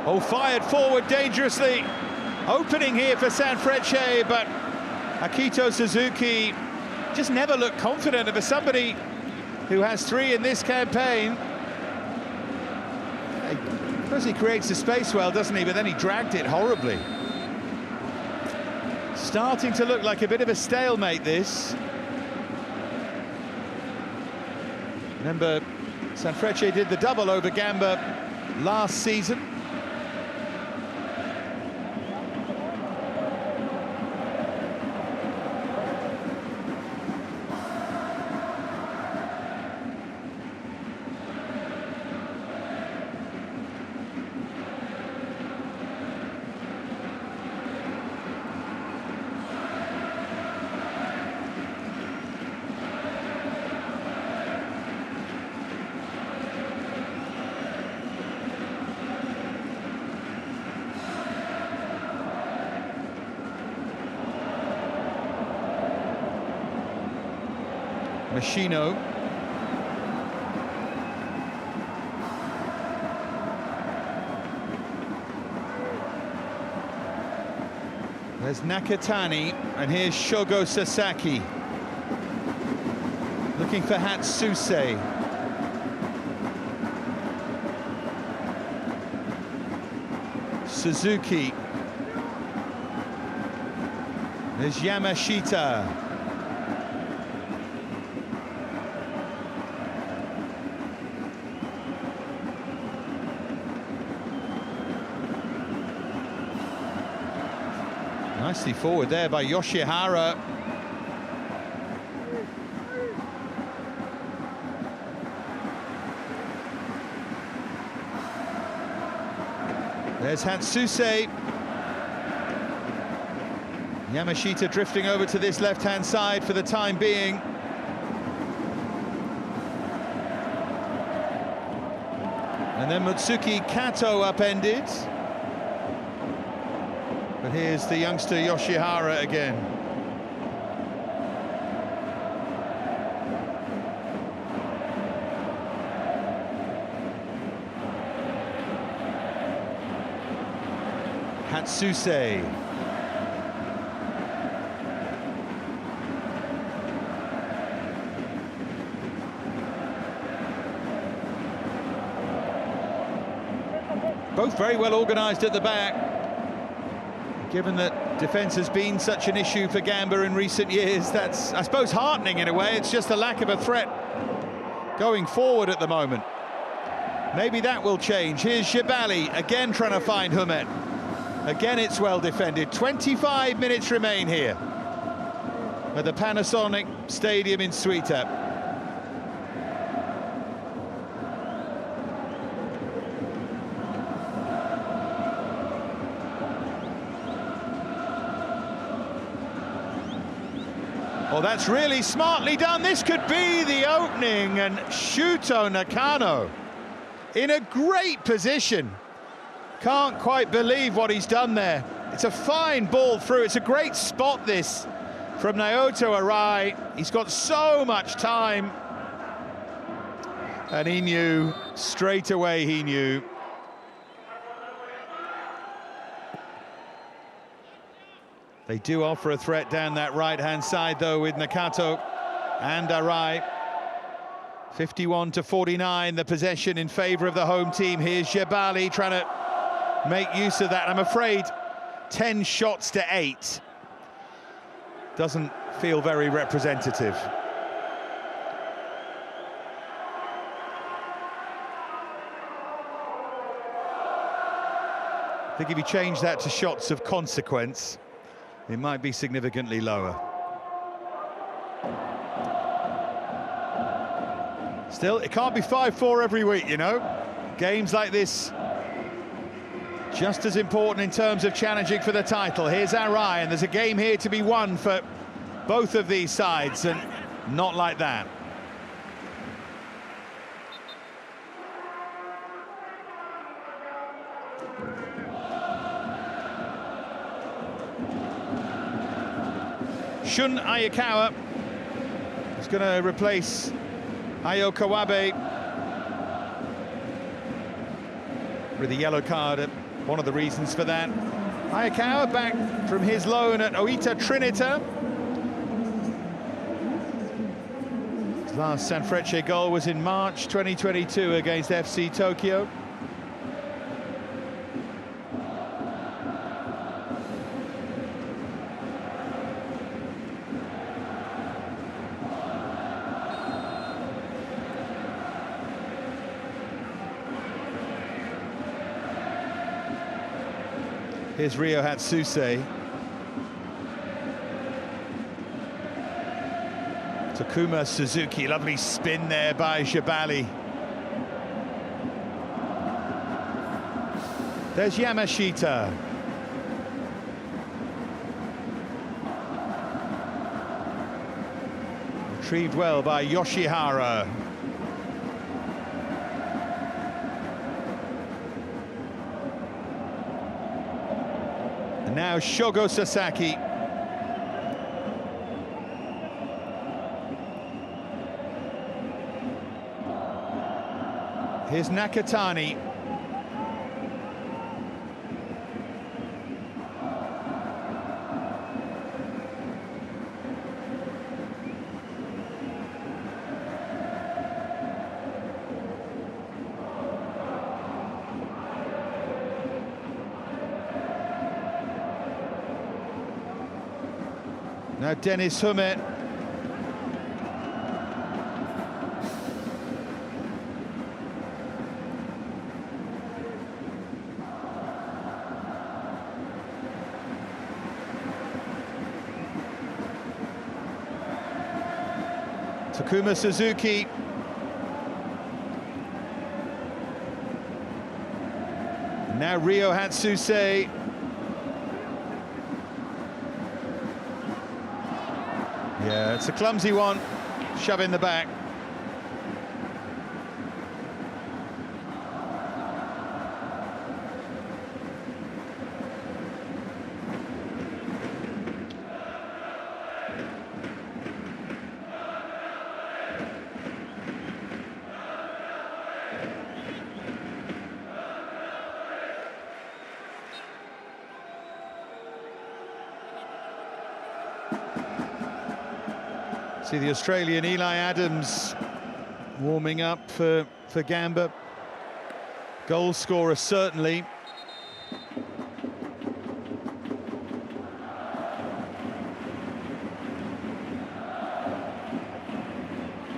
Oh, fired forward dangerously. Opening here for Sanfrecce, but Akito Suzuki just never looked confident of somebody who has 3 in this campaign. First he creates the space well, doesn't he? But then he dragged it horribly. Starting to look like a bit of a stalemate, this. Remember, Sanfrecce did the double over Gamba last season. Machino. There's Nakatani, and here's Shogo Sasaki. Looking for Hatsuse. Suzuki. There's Yamashita. Nicely forward there by Yoshihara. There's Hatsuse. Yamashita drifting over to this left-hand side for the time being. And then Mutsuki Kato upended. But here's the youngster Yoshihara again. Hatsuse. Both very well organised at the back. Given that defence has been such an issue for Gamba in recent years, that's, I suppose, heartening in a way. It's just a lack of a threat going forward at the moment. Maybe that will change. Here's Jebali, again trying to find Humet. Again, it's well defended. 25 minutes remain here at the Panasonic Stadium in Suita. Well, that's really smartly done. This could be the opening, and Shuto Nakano in a great position. Can't quite believe what he's done there. It's a fine ball through. It's a great spot, this, from Naoto Arai. He's got so much time. And he knew, straight away he knew. They do offer a threat down that right-hand side, though, with Nakato and Arai. 51-49, the possession in favour of the home team. Here's Jebali trying to make use of that. I'm afraid 10 shots to 8 doesn't feel very representative. I think if you change that to shots of consequence, it might be significantly lower. Still, it can't be 5-4 every week, you know. Games like this, just as important in terms of challenging for the title. Here's Arai, and there's a game here to be won for both of these sides, and not like that. Shun Ayakawa is going to replace Ayo Kawabe with a yellow card. One of the reasons for that. Ayakawa back from his loan at Oita Trinita. His last Sanfrecce goal was in March 2022 against FC Tokyo. Here's Ryo Hatsuse. Takuma Suzuki, lovely spin there by Jabali. There's Yamashita. Retrieved well by Yoshihara. And now Shogo Sasaki. Here's Nakatani. Now Dennis Humet. Takuma Suzuki. Now Ryo Hatsuse. Yeah, it's a clumsy one. Shove in the back. See the Australian Eli Adams warming up for Gamba. Goal scorer, certainly.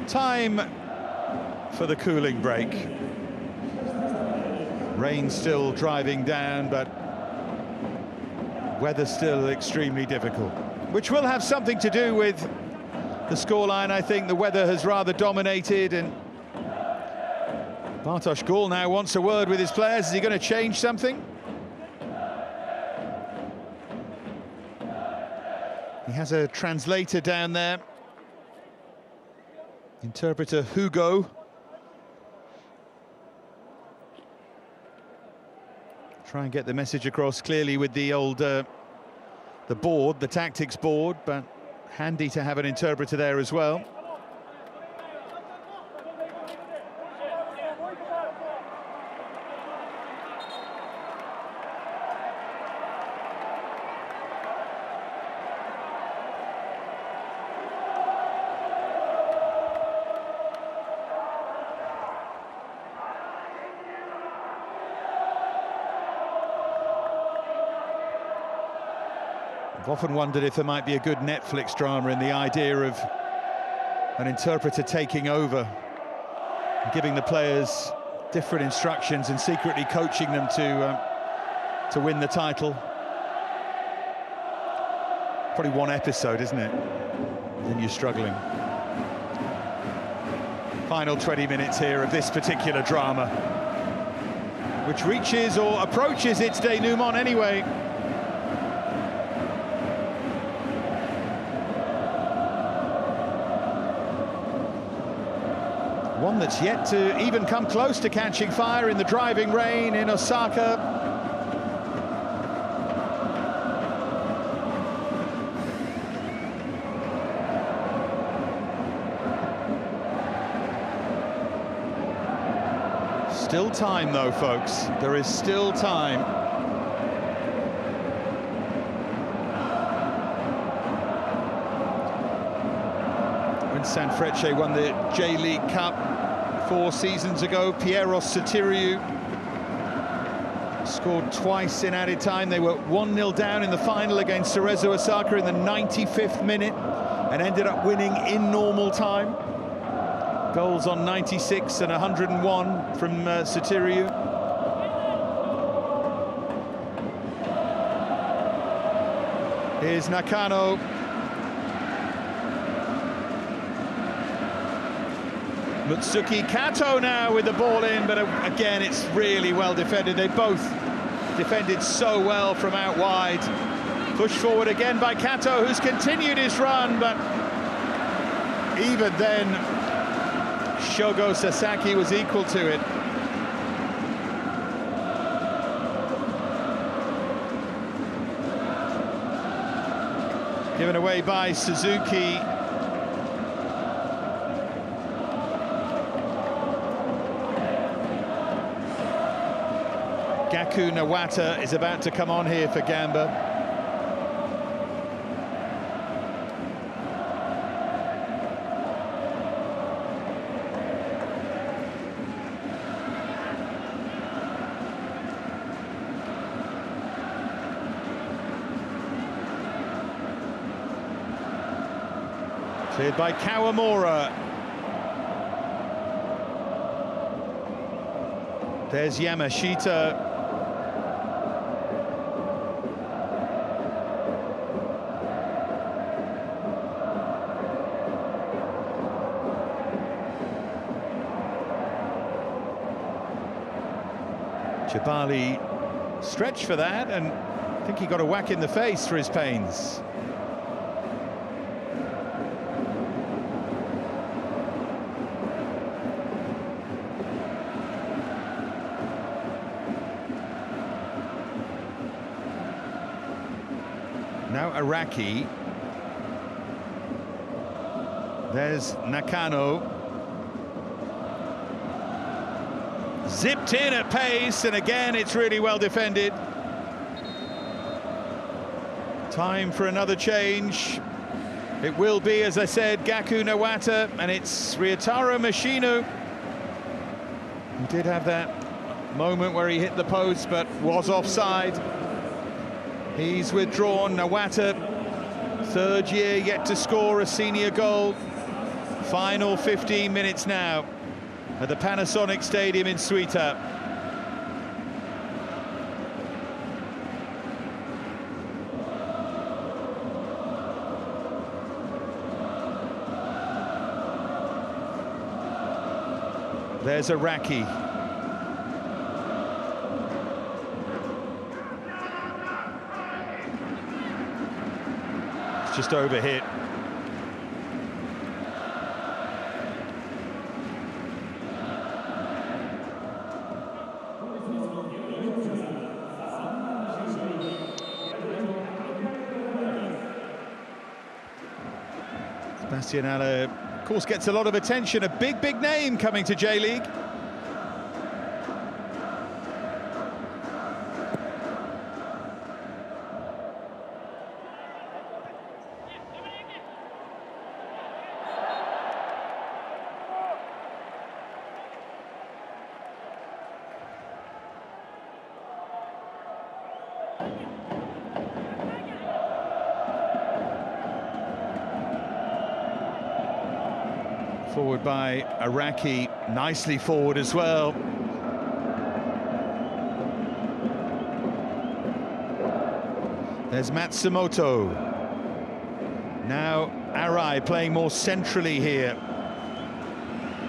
Time for the cooling break. Rain still driving down, but weather still extremely difficult, which will have something to do with the scoreline. I think the weather has rather dominated, and Bartosz Gól now wants a word with his players. Is he going to change something? He has a translator down there. Interpreter Hugo. Try and get the message across clearly with the old the board, the tactics board, but handy to have an interpreter there as well. I've often wondered if there might be a good Netflix drama in the idea of an interpreter taking over, giving the players different instructions and secretly coaching them to win the title. Probably one episode, isn't it? Then you're struggling. Final 20 minutes here of this particular drama, which reaches or approaches its denouement anyway. One that's yet to even come close to catching fire in the driving rain in Osaka. Still time though, folks. There is still time. When Sanfrecce won the J.League Cup 4 seasons ago, Piero Sotiriou scored twice in added time. They were 1-0 down in the final against Sanfrecce Osaka in the 95th minute and ended up winning in normal time. Goals on 96 and 101 from Sotiriou. Here's Nakano. Mutsuki Kato now with the ball in, but again, it's really well defended. They both defended so well from out wide. Pushed forward again by Kato, who's continued his run, but even then, Shogo Sasaki was equal to it. Given away by Suzuki. Gaku Nawata is about to come on here for Gamba. Cleared by Kawamura. There's Yamashita. Jabali stretched for that, and I think he got a whack in the face for his pains. Now Araki. There's Nakano. Zipped in at pace, and again it's really well defended. Time for another change. It will be, as I said, Gaku Nawata, and it's Ryotaro Mashino, who did have that moment where he hit the post but was offside. He's withdrawn. Nawata, third year yet to score a senior goal. Final 15 minutes now at the Panasonic Stadium in Suita. There's Araki. It's just overhit. Sebastian Haller, of course, gets a lot of attention. A big name coming to J-League. Forward by Araki, nicely forward as well. There's Matsumoto. Now Arai playing more centrally here.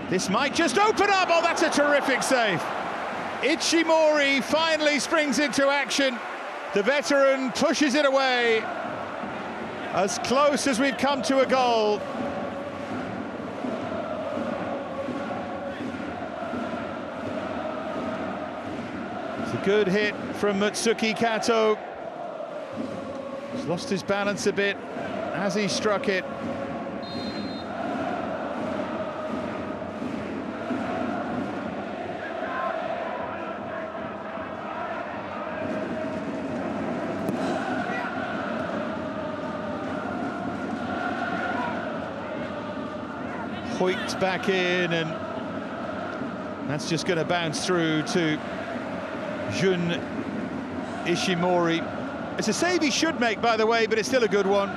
This might just open up. Oh, that's a terrific save. Ichimori finally springs into action. The veteran pushes it away. As close as we've come to a goal. Good hit from Mutsuki Kato. He's lost his balance a bit as he struck it. Hoiked back in, and that's just going to bounce through to Jun Ishimori. It's a save he should make, by the way, but it's still a good one.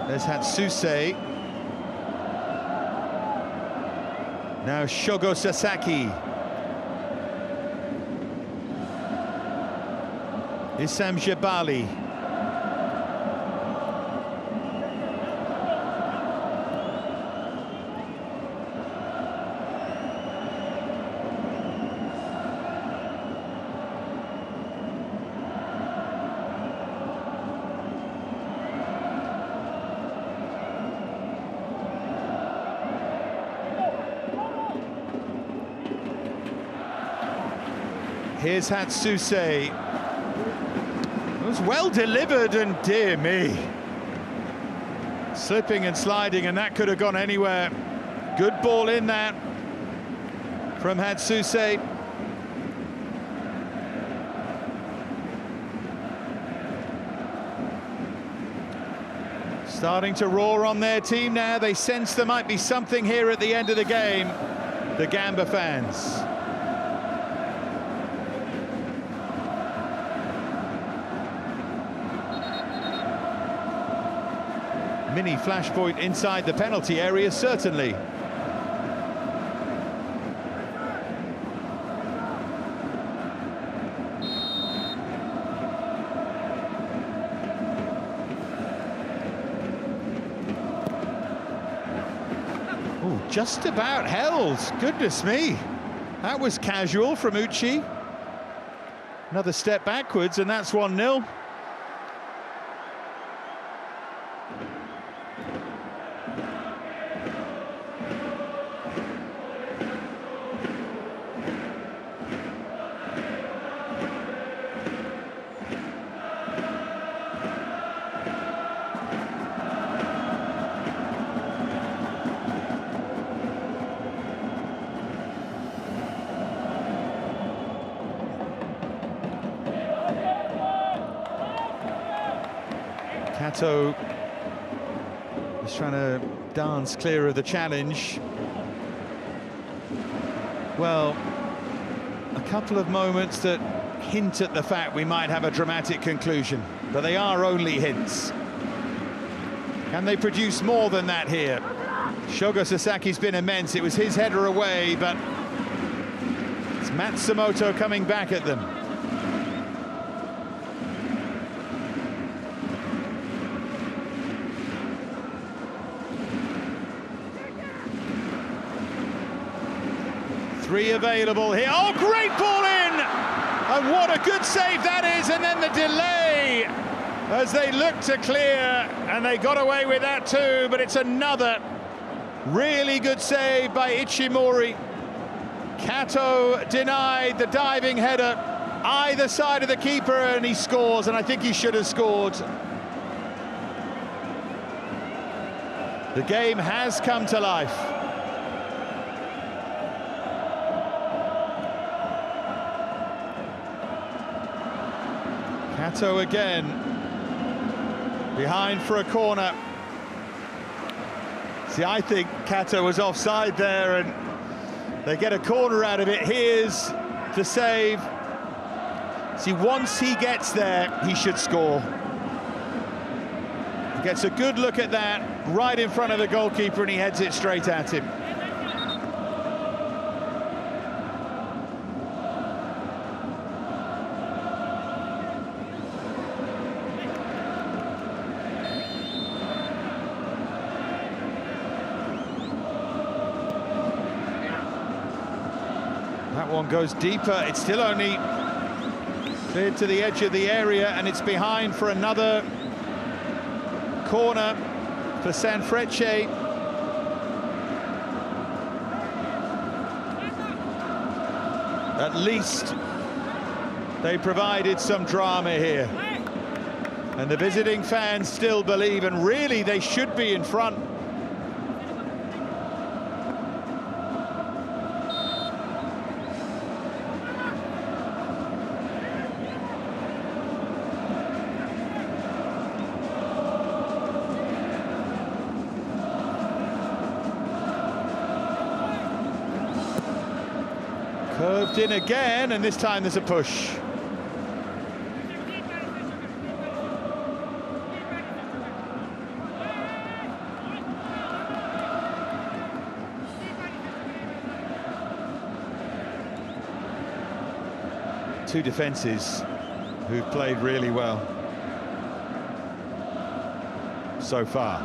There's Hatsuse. Now Shogo Sasaki. Issam Jebali. Here's Hatsuse. It was well delivered, and dear me, slipping and sliding, and that could have gone anywhere. Good ball in that from Hatsuse. Starting to roar on their team now. They sense there might be something here at the end of the game, the Gamba fans. Mini flashpoint inside the penalty area, certainly. Oh, just about held. Goodness me. That was casual from Uchi. Another step backwards, and that's 1-0. Kato is trying to dance clear of the challenge. Well, a couple of moments that hint at the fact we might have a dramatic conclusion, but they are only hints. Can they produce more than that here? Shogo Sasaki's been immense. It was his header away, but it's Matsumoto coming back at them. Three available here. Oh, great ball in! And what a good save that is, and then the delay as they look to clear, and they got away with that too, but it's another really good save by Ichimori. Kato denied the diving header either side of the keeper, and he scores, and I think he should have scored. The game has come to life. Kato again, behind for a corner. See, I think Kato was offside there, and they get a corner out of it. Here's the save. See, once he gets there, he should score. He gets a good look at that, right in front of the goalkeeper, and he heads it straight at him. That one goes deeper. It's still only cleared to the edge of the area, and it's behind for another corner for Sanfrecce. At least they provided some drama here. And the visiting fans still believe, and really they should be in front. Curved in again, and this time there's a push. Two defences who've played really well so far.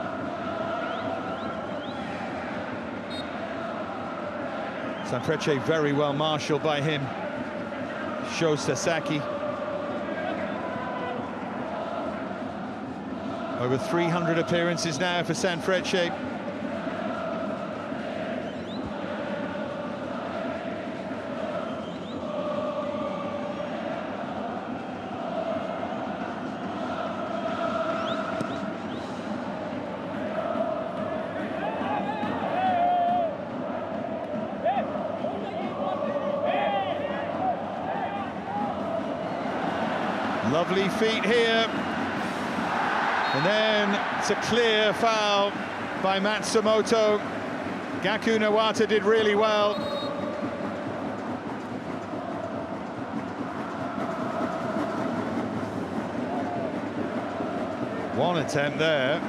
Sanfrecce very well marshalled by him. Shows Sasaki. Over 300 appearances now for Sanfrecce. Lovely feet here. And then it's a clear foul by Matsumoto. Gaku Nawata did really well. One attempt there.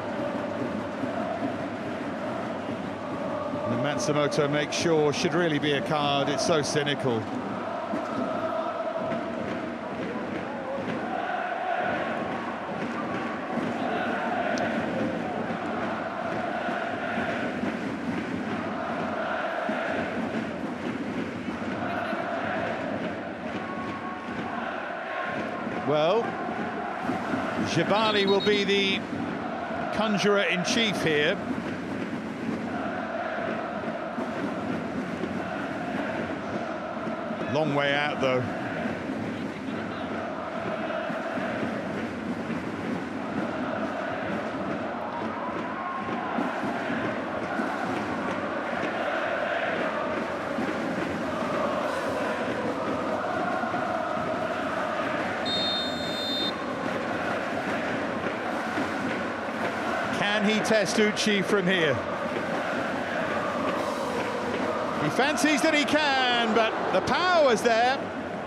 And Matsumoto makes sure, should really be a card. It's so cynical. Well, Jabali will be the conjurer-in-chief here. Long way out, though. Can he test Uchi from here? He fancies that he can, but the power's there.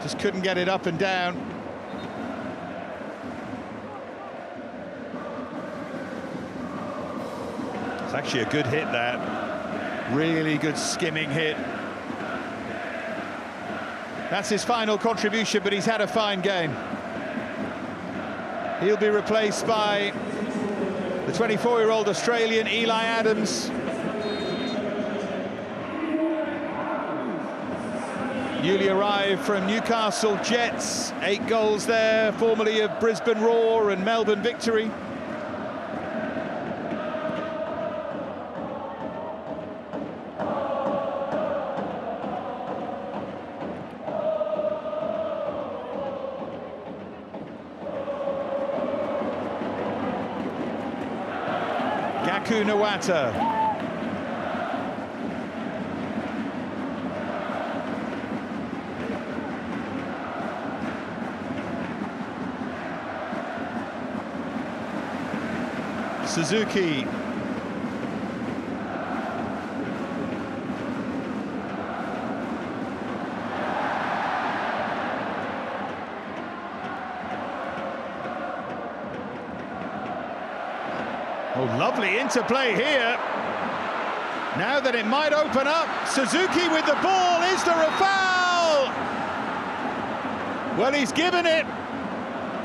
Just couldn't get it up and down. It's actually a good hit, that. Really good skimming hit. That's his final contribution, but he's had a fine game. He'll be replaced by the 24-year-old Australian Eli Adams. Newly arrived from Newcastle Jets, 8 goals there, formerly of Brisbane Roar and Melbourne Victory. Gaku Nawata. Suzuki. Oh, lovely interplay here. Now that it might open up. Suzuki with the ball. Is there a foul? Well, he's given it.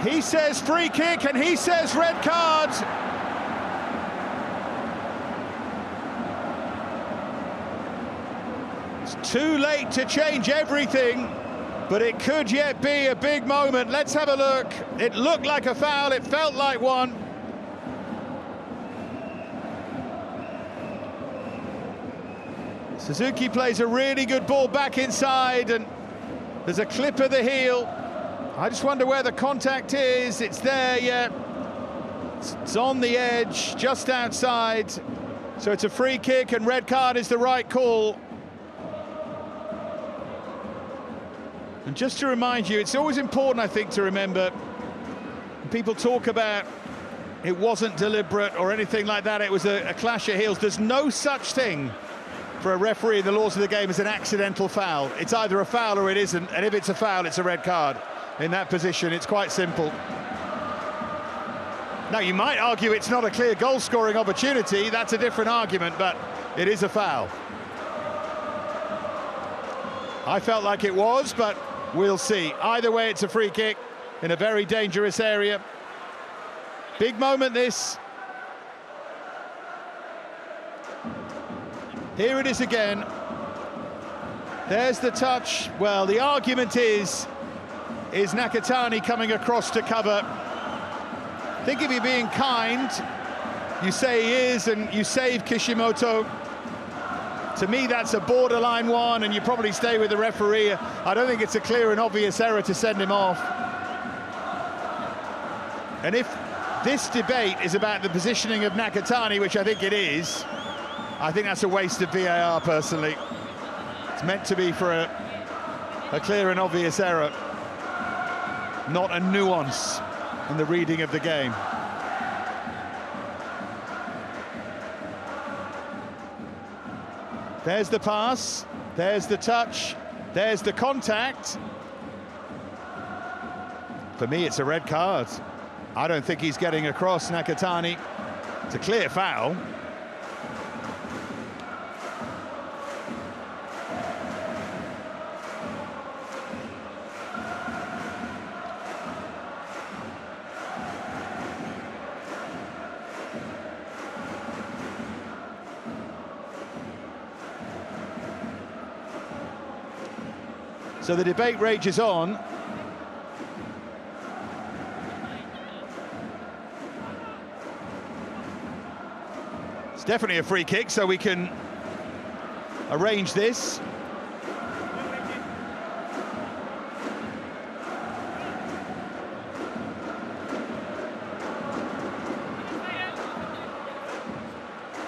He says free kick and he says red card. It's too late to change everything, but it could yet be a big moment. Let's have a look. It looked like a foul. It felt like one. Suzuki plays a really good ball back inside, and there's a clip of the heel. I just wonder where the contact is. It's there, yeah. It's on the edge, just outside. So it's a free kick, and red card is the right call. And just to remind you, it's always important, I think, to remember, when people talk about it wasn't deliberate or anything like that, it was a clash of heels. There's no such thing for a referee in the laws of the game as an accidental foul. It's either a foul or it isn't, and if it's a foul, it's a red card. In that position, it's quite simple. Now, you might argue it's not a clear goal-scoring opportunity. That's a different argument, but it is a foul. I felt like it was, but We'll see. Either way, it's a free kick in a very dangerous area. Big moment, this. Here it is again. There's the touch. Well, the argument is Nakatani coming across to cover? I think if you're being kind, you say he is, and you save Kishimoto. To me, that's a borderline one, and you probably stay with the referee. I don't think it's a clear and obvious error to send him off. And if this debate is about the positioning of Nakatani, which I think it is, I think that's a waste of VAR, personally. It's meant to be for a clear and obvious error, not a nuance in the reading of the game. There's the pass, there's the touch, there's the contact. For me, it's a red card. I don't think he's getting across Nakatani. It's a clear foul. So the debate rages on. It's definitely a free kick, so we can arrange this.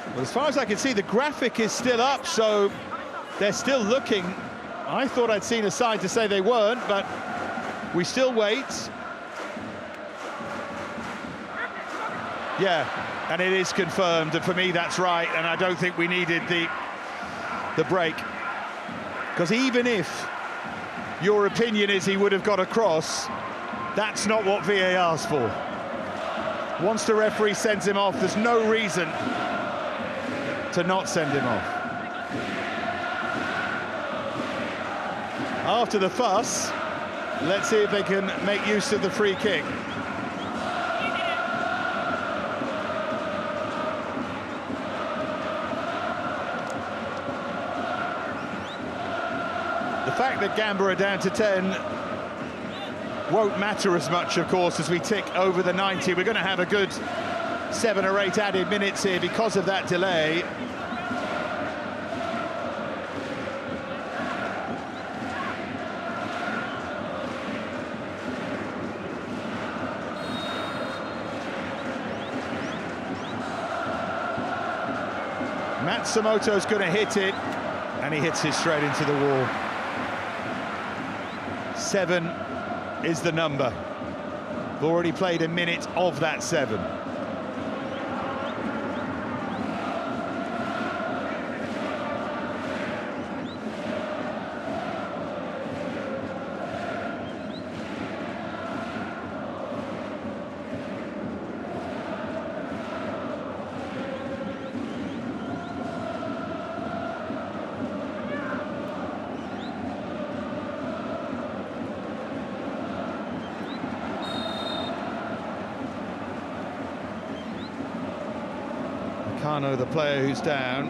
Well, as far as I can see, the graphic is still up, so they're still looking. I thought I'd seen a sign to say they weren't, but we still wait. Yeah, and it is confirmed, and for me that's right, and I don't think we needed the break. Because even if your opinion is he would have got across, that's not what VAR's for. Once the referee sends him off, there's no reason to not send him off. After the fuss, let's see if they can make use of the free kick. The fact that Gamba are down to 10 won't matter as much, of course, as we tick over the 90. We're going to have a good 7 or 8 added minutes here because of that delay. Matsumoto's going to hit it, and he hits it straight into the wall. 7 is the number. We've already played a minute of that 7. Kano, the player who's down.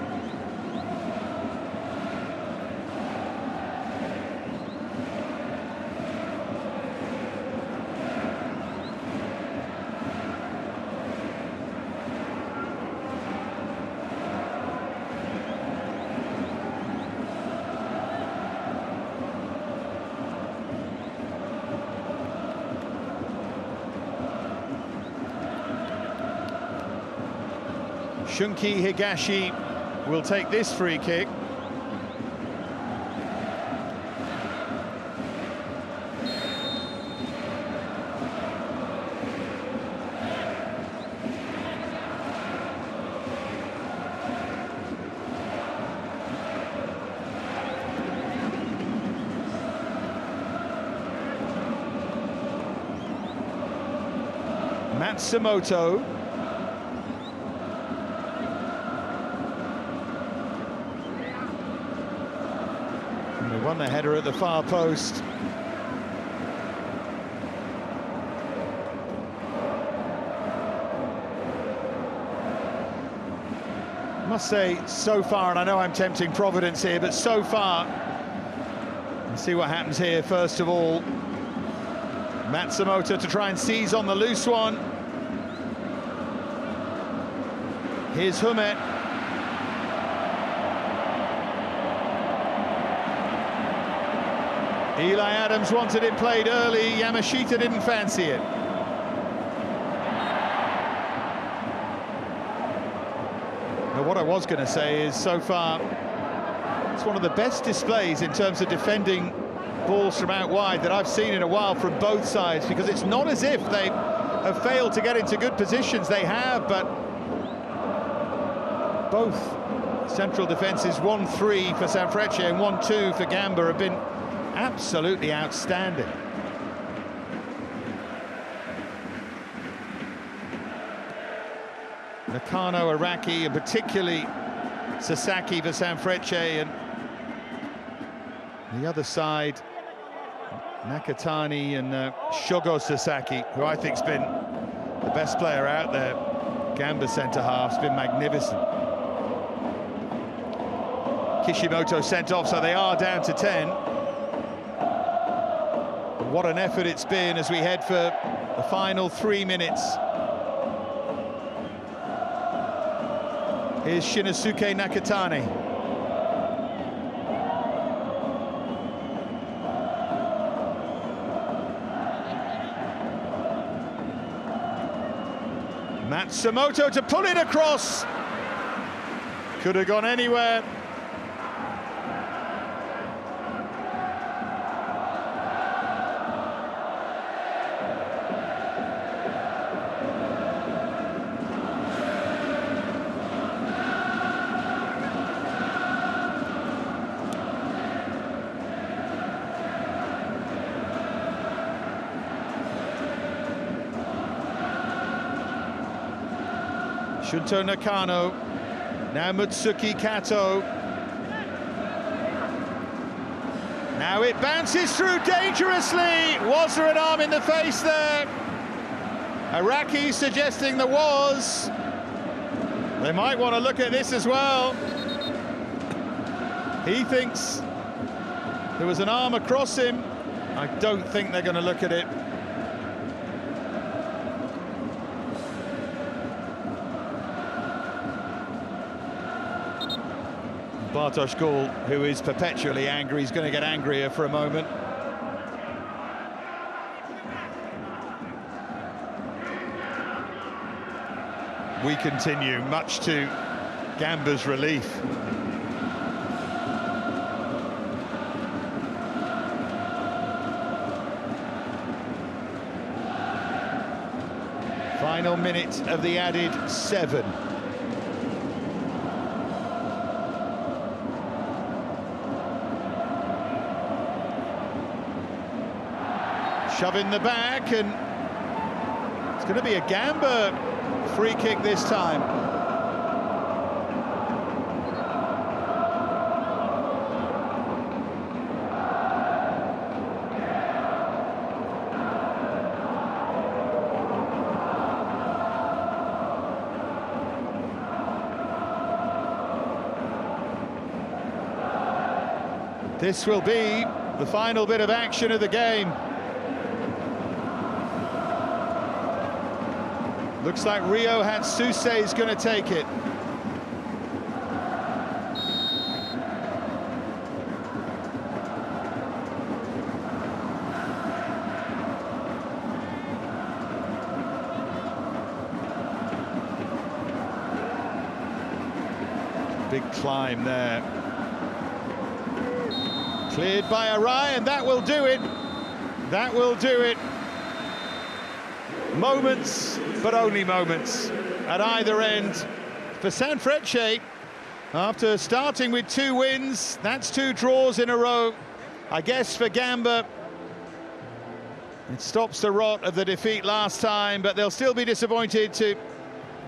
Shunki Higashi will take this free kick. Matsumoto. Won the header at the far post. must say, so far, and I know I'm tempting Providence here, but so far, let's see what happens here. First of all, Matsumoto to try and seize on the loose one. Here's Humet. Eli Adams wanted it played early, Yamashita didn't fancy it. But what I was going to say is, so far, it's one of the best displays in terms of defending balls from out wide that I've seen in a while from both sides, because it's not as if they have failed to get into good positions. They have, but both central defences, 1-3 for Sanfrecce and 1-2 for Gamba, have been absolutely outstanding. Nakano, Araki, and particularly Sasaki for Sanfrecce, and the other side, Nakatani and Shogo Sasaki, who I think's been the best player out there. Gamba centre-half's been magnificent. Kishimoto sent off, so they are down to 10. What an effort it's been as we head for the final 3 minutes. Here's Shinosuke Nakatani. Matsumoto to pull it across. Could have gone anywhere. Shunto Nakano, now Mutsuki Kato. Now it bounces through dangerously. Was there an arm in the face there? Araki suggesting there was. They might want to look at this as well. He thinks there was an arm across him. I don't think they're going to look at it. Bartosz Gól, who is perpetually angry, is going to get angrier for a moment. We continue, much to Gamba's relief. Final minute of the added 7. Shove in the back, and it's going to be a Gamba free kick this time. This will be the final bit of action of the game. Looks like Rio Hatsuse is going to take it. Big climb there. Cleared by Arai, and that will do it. That will do it. Moments, but only moments, at either end for Sanfrecce. After starting with 2 wins, that's 2 draws in a row. I guess for Gamba, it stops the rot of the defeat last time, but they'll still be disappointed to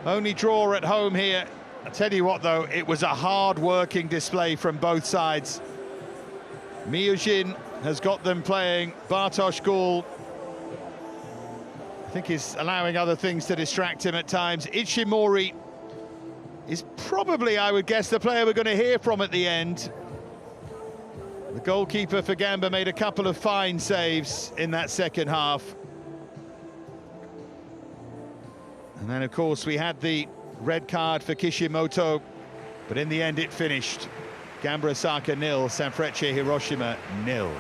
only draw at home here. I tell you what, though, it was a hard-working display from both sides. Miyujin has got them playing. Bartosz Gól, I think he's allowing other things to distract him at times. Ichimori is probably, I would guess, the player we're going to hear from at the end. The goalkeeper for Gamba made a couple of fine saves in that second half. And then, of course, we had the red card for Kishimoto, but in the end it finished. Gamba Osaka 0, Sanfrecce Hiroshima 0.